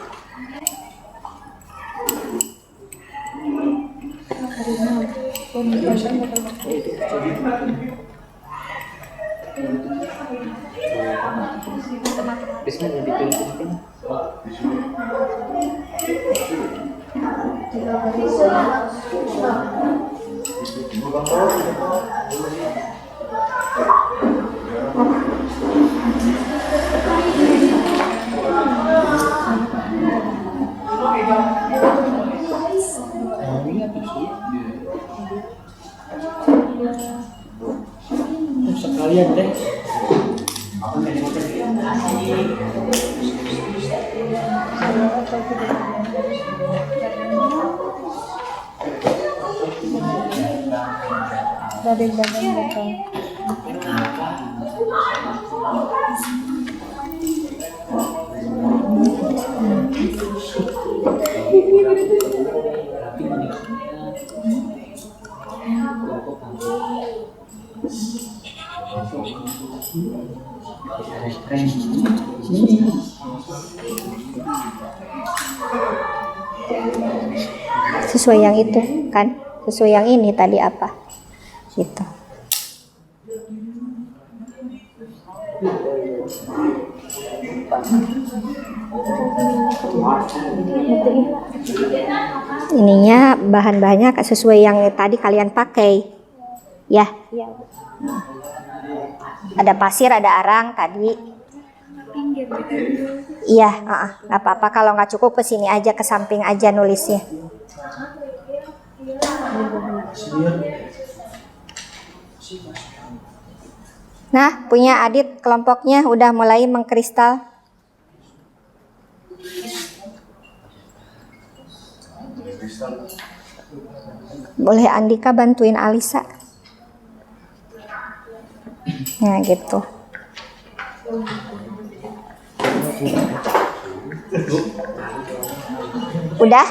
Bismillah dipilih. Sekalian deh. Sesuai yang itu kan, sesuai yang ini tadi apa gitu. Ininya bahan-bahannya sesuai yang tadi kalian pakai ya. Ada pasir, ada arang tadi. Iya, nggak apa-apa. Kalau nggak cukup ke sini aja, ke samping aja nulisnya. Nah, punya Adit kelompoknya udah mulai mengkristal. Boleh Andika bantuin Alisa. Nah, gitu. Udah?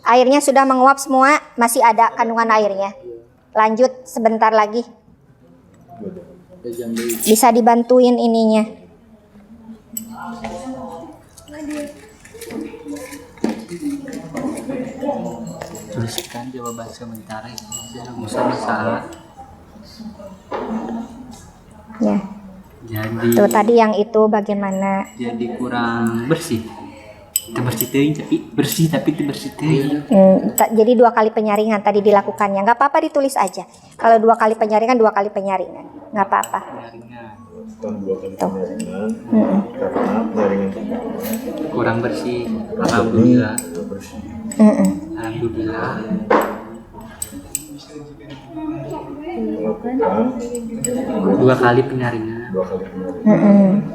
Airnya sudah menguap semua, masih ada kandungan airnya. Lanjut sebentar lagi. Bisa dibantuin ininya. Tuliskan jawaban sementara masalah. Ya. Jadi Tuh tadi yang itu bagaimana? jadi kurang bersih. Bersih tapi bersih. Jadi 2 kali penyaringan tadi dilakukannya. Nggak apa-apa ditulis aja. Kalau 2 kali penyaringan, 2 kali penyaringan. Nggak apa-apa. Kan 2 kali Tuh. penyaringan karena penyaringan Kurang bersih. Alhamdulillah. bersih. Alhamdulillah. Melakukan 2 kali penyaringan. 2 kali penyaringan.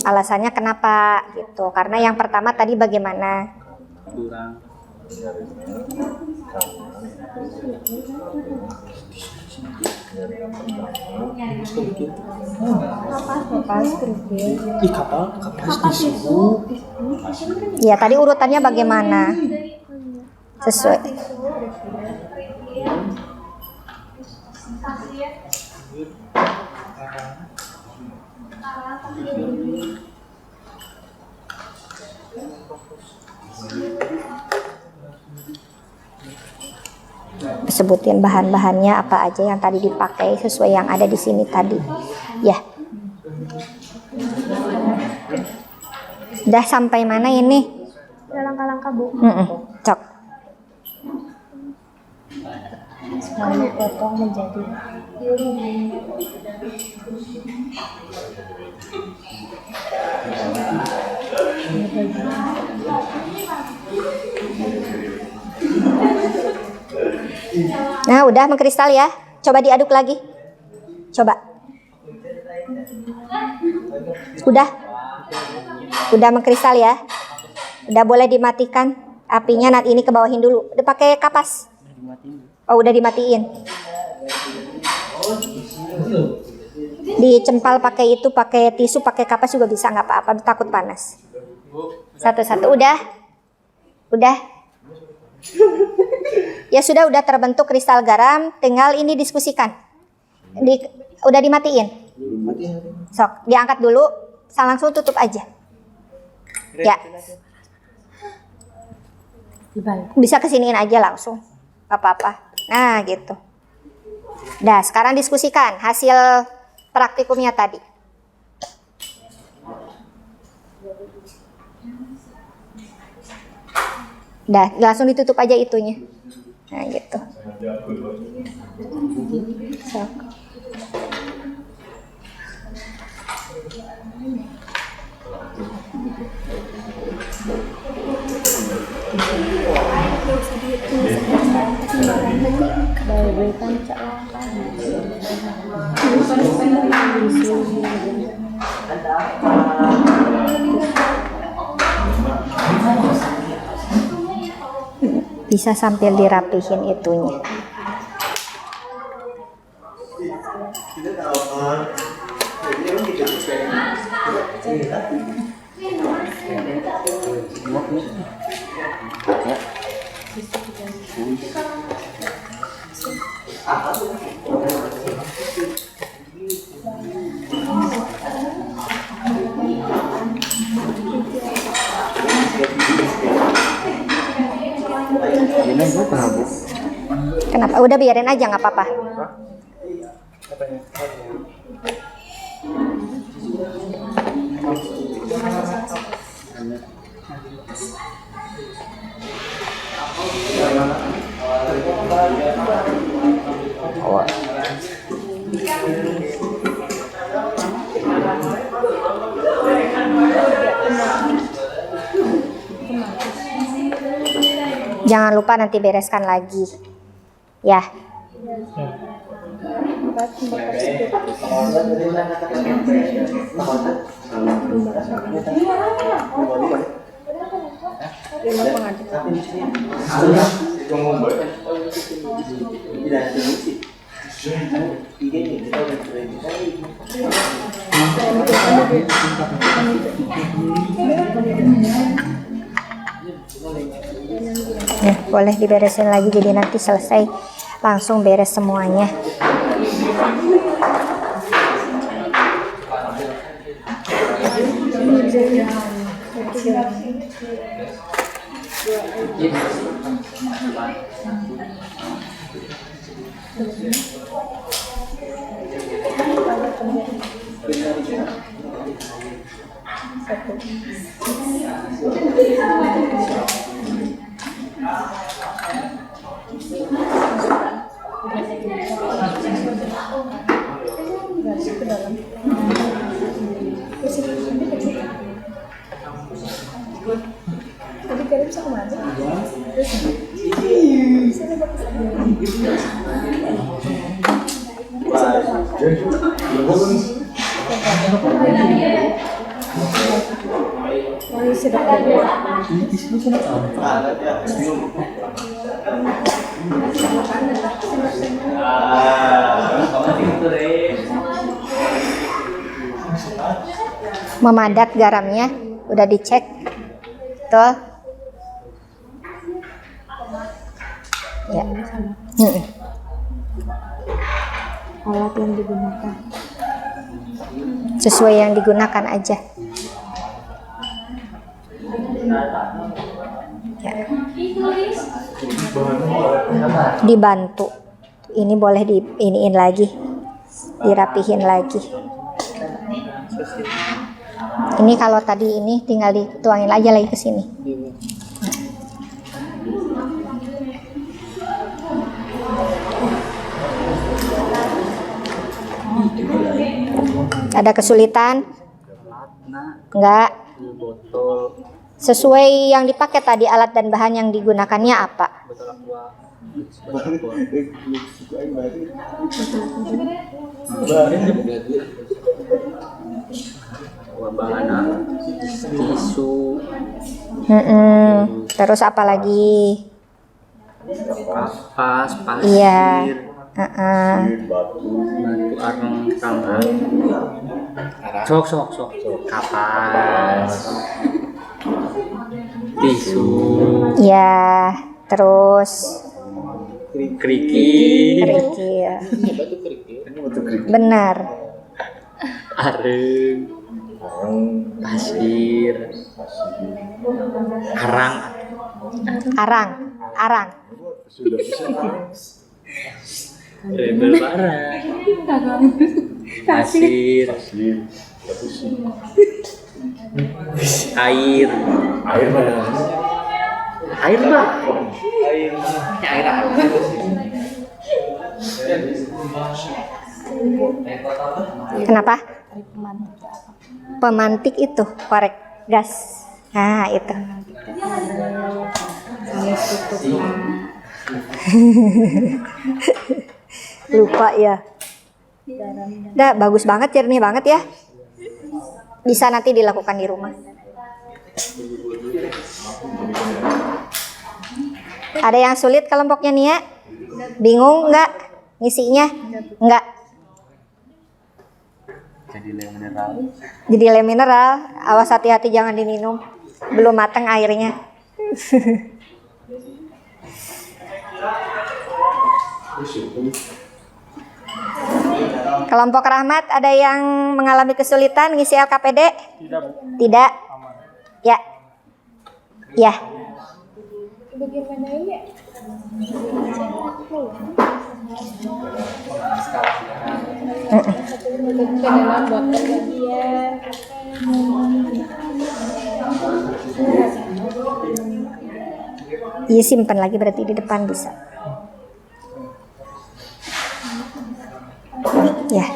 Alasannya kenapa gitu? Karena yang pertama tadi bagaimana? Kurang Ya tadi urutannya bagaimana? Sesuai. Sebutin bahan-bahannya apa aja yang tadi dipakai sesuai yang ada di sini tadi. Ya. Udah sampai mana ini? Langkah-langkah Bu. Cok. Lalu potong menjadi Nah, udah mengkristal ya. Coba diaduk lagi. Coba. Udah. Udah mengkristal ya. Udah boleh dimatikan apinya. Nanti ini ke bawahin dulu. Udah pakai kapas. Oh, udah dimatiin. Dicempal pakai itu, pakai tisu, pakai kapas juga bisa, nggak apa-apa. Takut panas. Satu-satu. Udah? Ya sudah, udah terbentuk kristal garam. Tinggal ini diskusikan. Udah dimatiin? Sok, diangkat dulu. Langsung tutup aja. Ya. Bisa kesiniin aja langsung. Gak apa-apa. Nah gitu. Nah sekarang diskusikan hasil praktikumnya tadi. Dah, langsung ditutup aja itunya. Nah gitu. Sok. Bisa sambil dirapihin itunya. Kenapa? Udah biarin aja, nggak apa-apa. Jangan lupa nanti bereskan lagi. Ya. Ya, boleh diberesin lagi jadi nanti selesai langsung beres semuanya. Memadat garamnya, udah dicek, betul? Ya. Alat yang digunakan. Sesuai yang digunakan aja. Ya. Dibantu. Ini boleh diiniin lagi, dirapihin lagi. Ini kalau tadi ini tinggal dituangin aja lagi ke sini. Ada kesulitan? Enggak. Sesuai yang dipakai tadi, alat dan bahan yang digunakannya apa? Tisu. Terus apa lagi? Kapas, pasir. Iya. Batu arang tambah. Sok. Kapas. Tisu. Ya, terus Kerikil. kerikil. Benar. Areng. Pasir. Arang. Rebel barang. Pasir. Air. Air bah. Kenapa? Pemantik itu korek gas. Nah, itu. Lupa ya. Udah bagus banget, jernih banget ya. Bisa nanti dilakukan di rumah. Ada yang sulit kelompoknya Nia? Bingung nggak ngisinya? Nggak. Jadi lem mineral. Awas hati-hati jangan diminum. Belum matang airnya. Kelompok Rahmat, ada yang mengalami kesulitan ngisi LKPD? Tidak. Ya. Ya. Iya, simpan lagi berarti di depan bisa. Ya.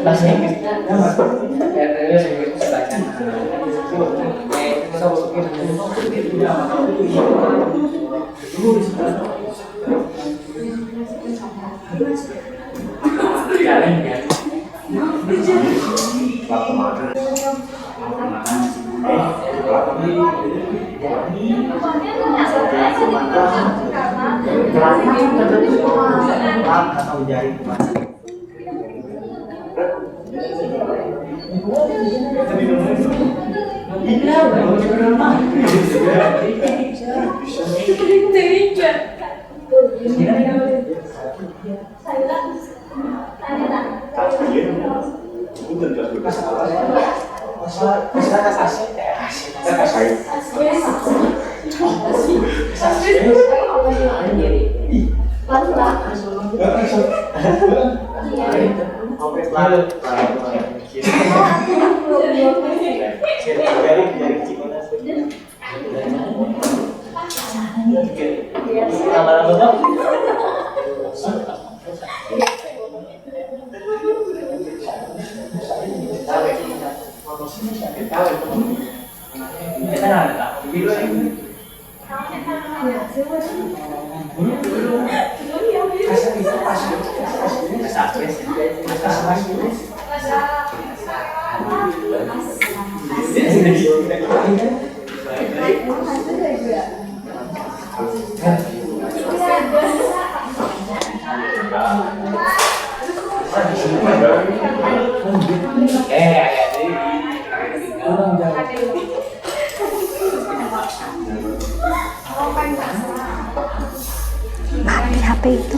Bahasa Inggris. Mati HP itu.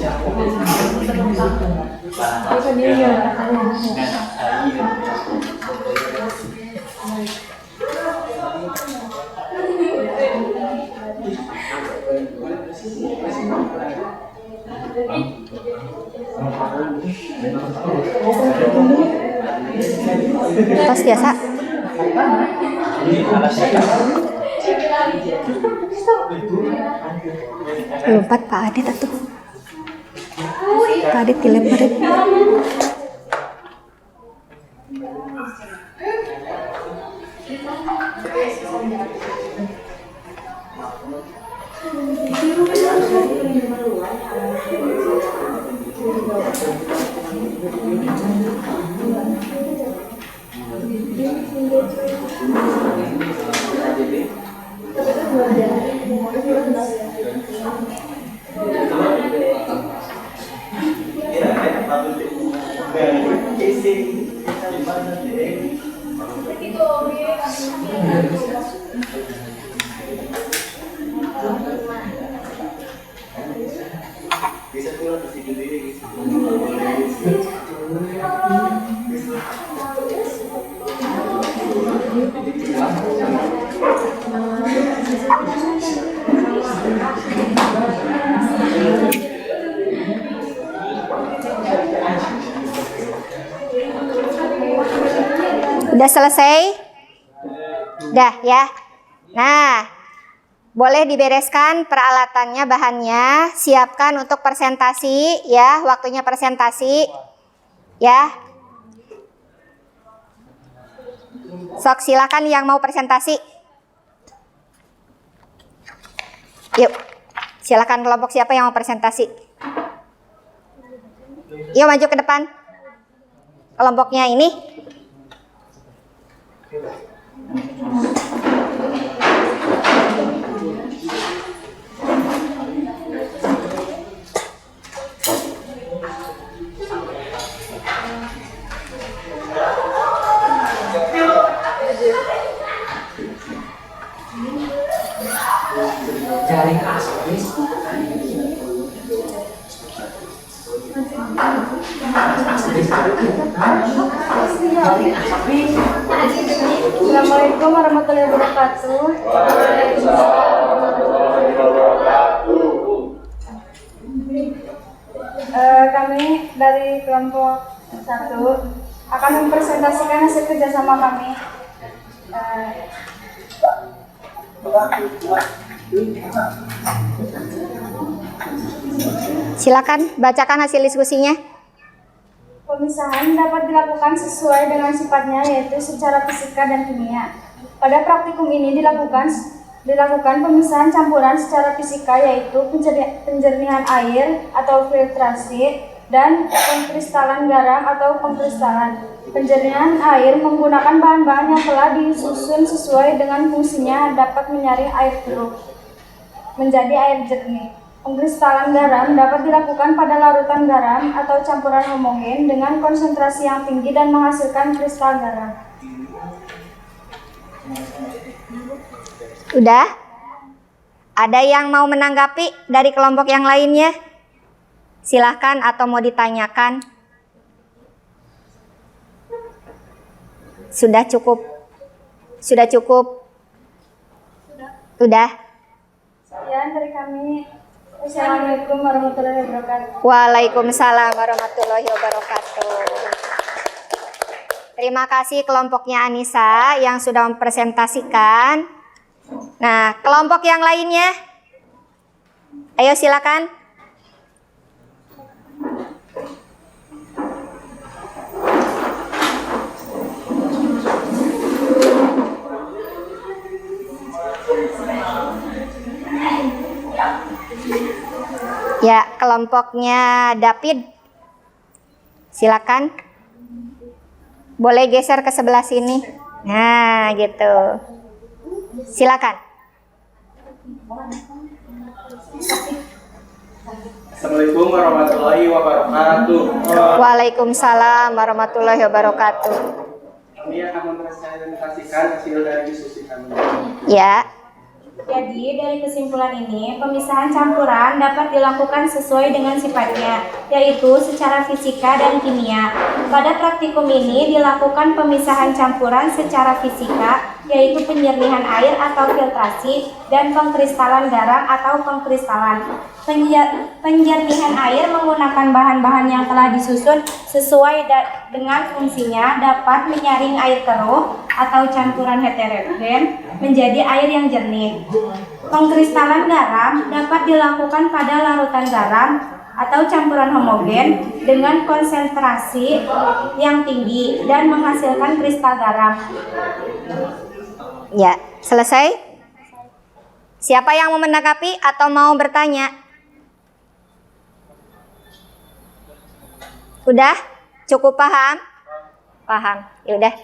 Tos biasa. Lompat Pak Adit atuh. Pak Adit dilemparin. Udah selesai? Udah ya. Nah, boleh dibereskan peralatannya, bahannya, siapkan untuk presentasi ya, waktunya presentasi ya. Sok silakan yang mau presentasi. Yuk, silakan kelompok siapa yang mau presentasi. Yuk maju ke depan. Kelompoknya ini. Assalamualaikum warahmatullahi wabarakatuh. Kami dari kelompok 1 akan mempresentasikan hasil kerjasama kami. Silakan bacakan hasil diskusinya. Pemisahan dapat dilakukan sesuai dengan sifatnya, yaitu secara fisika dan kimia. Pada praktikum ini dilakukan pemisahan campuran secara fisika, yaitu penjernihan air atau filtrasi dan pengkristalan garam atau pengkristalan. Penjernihan air menggunakan bahan-bahan yang telah disusun sesuai dengan fungsinya, dapat menyaring air keruh menjadi air jernih. Pengkristalan garam dapat dilakukan pada larutan garam atau campuran homogen dengan konsentrasi yang tinggi dan menghasilkan kristal garam. Udah? Ada yang mau menanggapi dari kelompok yang lainnya? Silahkan atau mau ditanyakan? Sudah cukup? Sudah cukup? Sudah? Sekian dari kami. Assalamualaikum warahmatullahi wabarakatuh. Waalaikumsalam warahmatullahi wabarakatuh. Terima kasih kelompoknya Anissa yang sudah mempresentasikan. Nah, kelompok yang lainnya, ayo silakan. Ya, kelompoknya David, silakan. Boleh geser ke sebelah sini. Nah, gitu. Silakan. Assalamualaikum warahmatullahi wabarakatuh. Waalaikumsalam warahmatullahi wabarakatuh. Kami akan mempresentasikan hasil dari diskusi kami. Ya. Jadi, dari kesimpulan ini, pemisahan campuran dapat dilakukan sesuai dengan sifatnya, yaitu secara fisika dan kimia. Pada praktikum ini dilakukan pemisahan campuran secara fisika, yaitu penyernihan air atau filtrasi, dan pengkristalan garam atau pengkristalan. Penjernihan air menggunakan bahan-bahan yang telah disusun sesuai dengan fungsinya dapat menyaring air keruh atau campuran heterogen menjadi air yang jernih. Pengkristalan garam dapat dilakukan pada larutan garam atau campuran homogen dengan konsentrasi yang tinggi dan menghasilkan kristal garam. Ya, selesai? Siapa yang mau menanggapi atau mau bertanya? Udah? Cukup paham? Paham. Yaudah.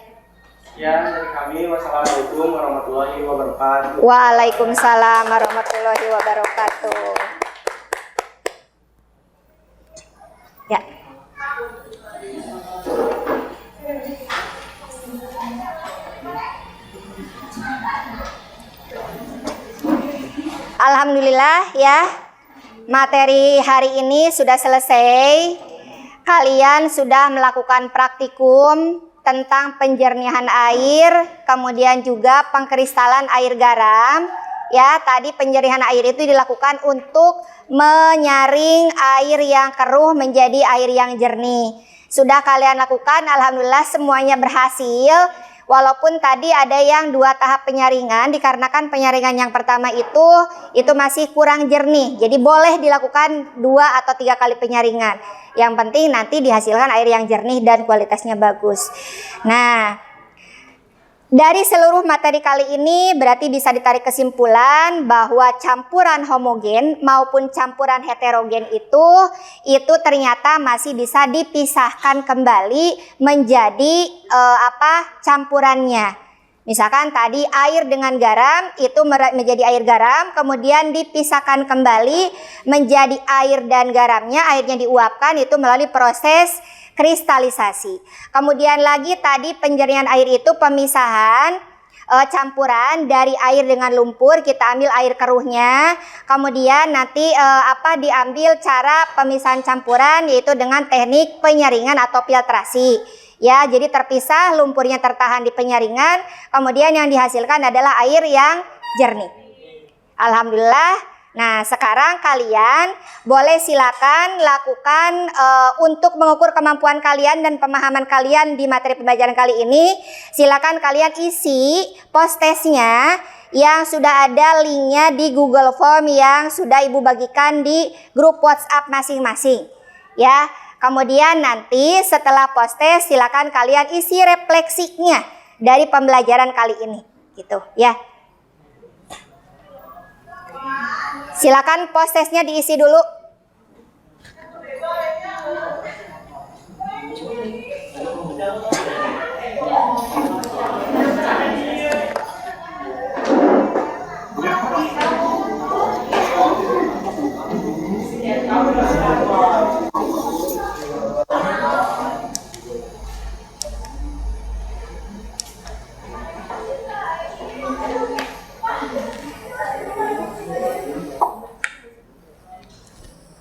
Sekian dari kami. Wassalamualaikum warahmatullahi wabarakatuh. Waalaikumsalam warahmatullahi wabarakatuh. Ya. Alhamdulillah ya. Materi hari ini sudah selesai. Kalian sudah melakukan praktikum tentang penjernihan air, kemudian juga pengkristalan air garam. Ya, tadi penjernihan air itu dilakukan untuk menyaring air yang keruh menjadi air yang jernih. Sudah kalian lakukan, alhamdulillah semuanya berhasil. Walaupun tadi ada yang 2 tahap penyaringan, dikarenakan penyaringan yang pertama itu masih kurang jernih. Jadi boleh dilakukan 2 atau 3 kali penyaringan. Yang penting nanti dihasilkan air yang jernih dan kualitasnya bagus. Nah, dari seluruh materi kali ini berarti bisa ditarik kesimpulan bahwa campuran homogen maupun campuran heterogen itu ternyata masih bisa dipisahkan kembali menjadi campurannya. Misalkan tadi air dengan garam itu menjadi air garam, kemudian dipisahkan kembali menjadi air dan garamnya, airnya diuapkan itu melalui proses kristalisasi. Kemudian lagi tadi penjernihan air itu pemisahan campuran dari air dengan lumpur, kita ambil air keruhnya, kemudian nanti diambil cara pemisahan campuran yaitu dengan teknik penyaringan atau filtrasi. Ya, jadi terpisah, lumpurnya tertahan di penyaringan, kemudian yang dihasilkan adalah air yang jernih. Alhamdulillah. Nah, sekarang kalian boleh silakan lakukan untuk mengukur kemampuan kalian dan pemahaman kalian di materi pembelajaran kali ini. Silakan kalian isi post testnya yang sudah ada linknya di Google Form yang sudah Ibu bagikan di grup WhatsApp masing-masing. Ya, kemudian nanti setelah post test silakan kalian isi refleksinya dari pembelajaran kali ini, gitu ya. Silakan post testnya diisi dulu.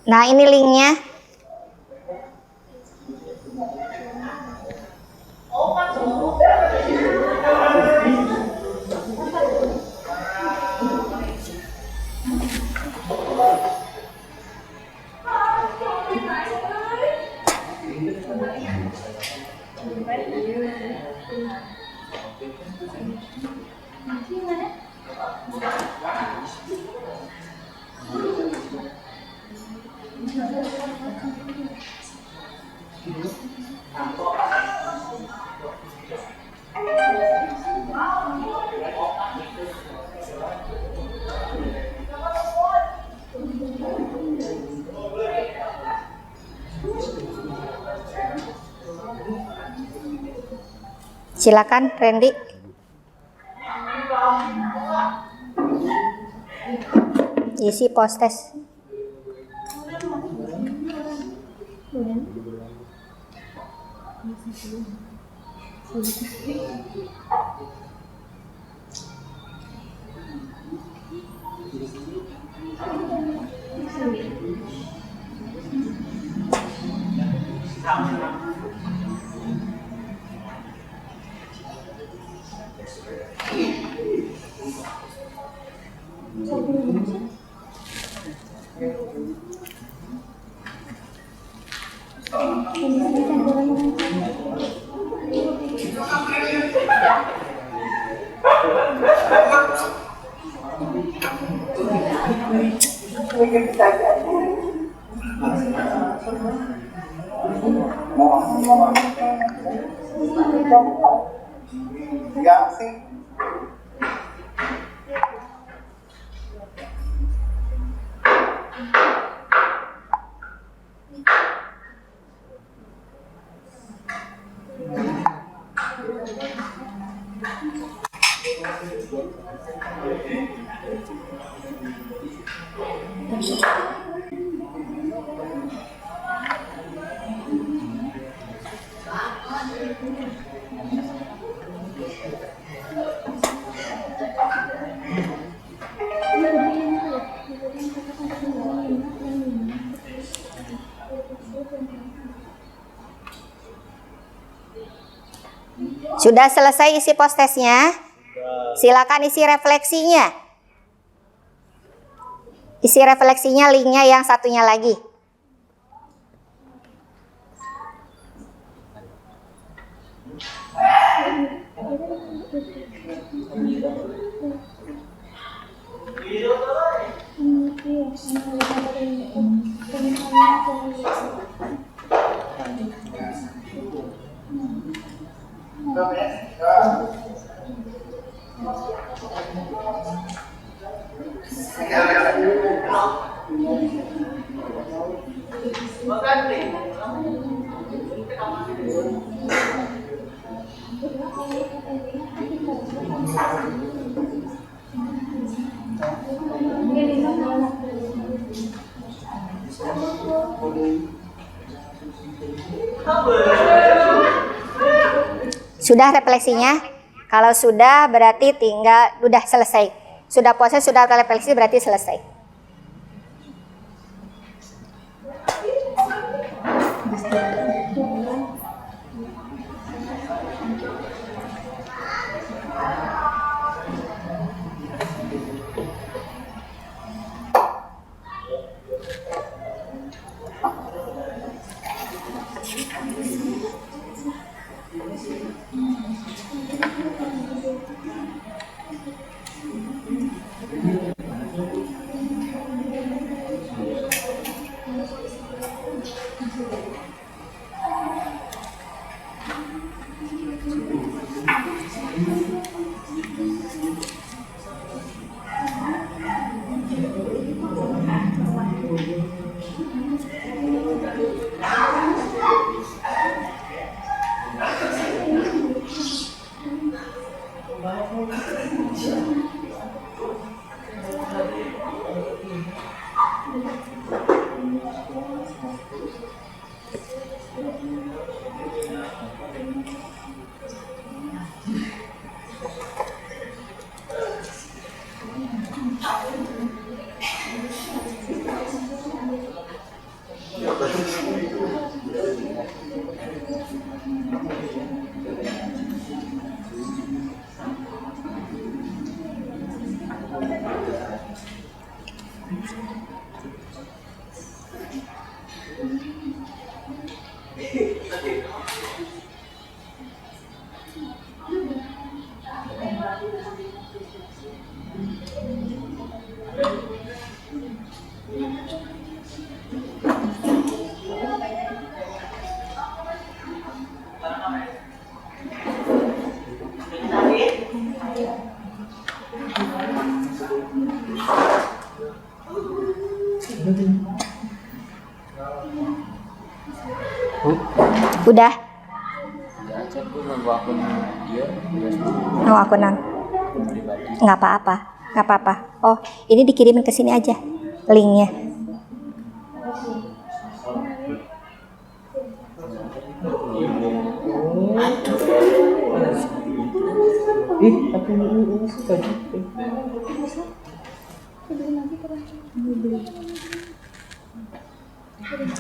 Nah, ini linknya. Silakan Randy. Isi post test. Sudah selesai isi post-testnya? Silakan isi refleksinya. Isi refleksinya, linknya yang satunya lagi. Sudah refleksinya? Kalau sudah berarti tinggal udah selesai. Sudah proses, sudah refleksi berarti selesai. Udah? Oh, akunan. Nggak apa-apa, nggak apa-apa. Oh, ini dikirimin ke sini aja linknya.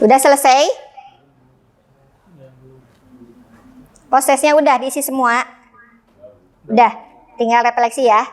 Udah selesai? Prosesnya udah diisi semua? Udah, tinggal refleksi ya.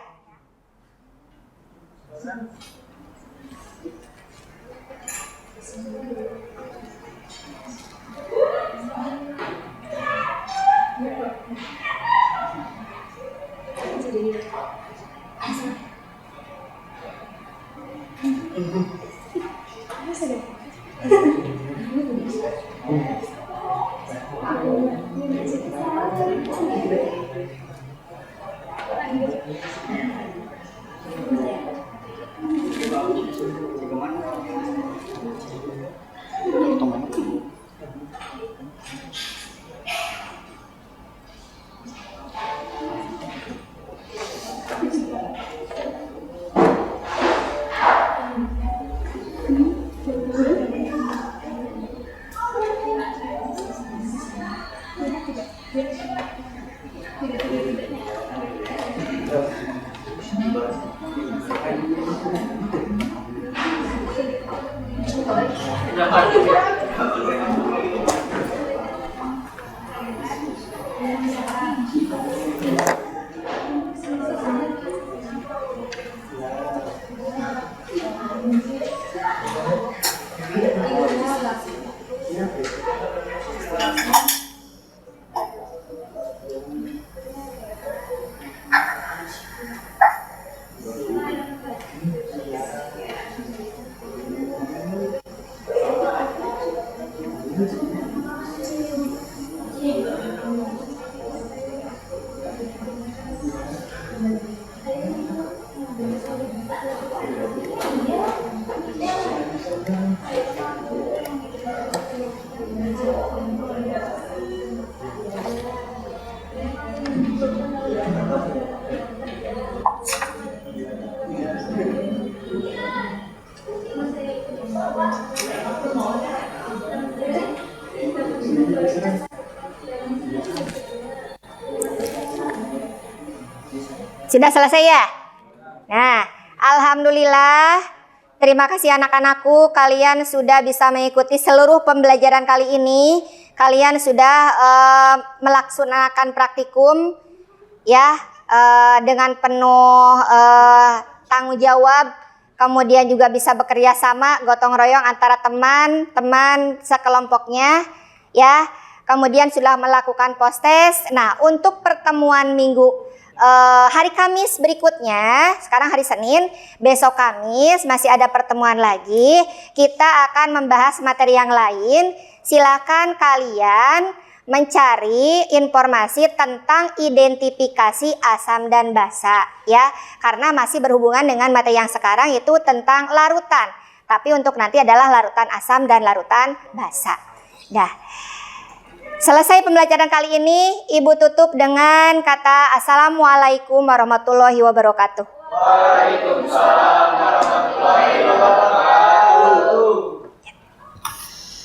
Sudah selesai ya? Nah, alhamdulillah. Terima kasih anak-anakku, kalian sudah bisa mengikuti seluruh pembelajaran kali ini. Kalian sudah melaksanakan praktikum ya dengan penuh tanggung jawab. Kemudian juga bisa bekerja sama, gotong royong antara teman-teman sekelompoknya ya. Kemudian sudah melakukan post-test. Nah, untuk pertemuan minggu hari Kamis berikutnya, sekarang hari Senin, besok Kamis masih ada pertemuan lagi. Kita akan membahas materi yang lain. Silakan kalian mencari informasi tentang identifikasi asam dan basa ya, karena masih berhubungan dengan materi yang sekarang yaitu tentang larutan. Tapi untuk nanti adalah larutan asam dan larutan basa. Dah. Selesai pembelajaran kali ini, Ibu tutup dengan kata Assalamualaikum warahmatullahi wabarakatuh. Waalaikumsalam warahmatullahi wabarakatuh.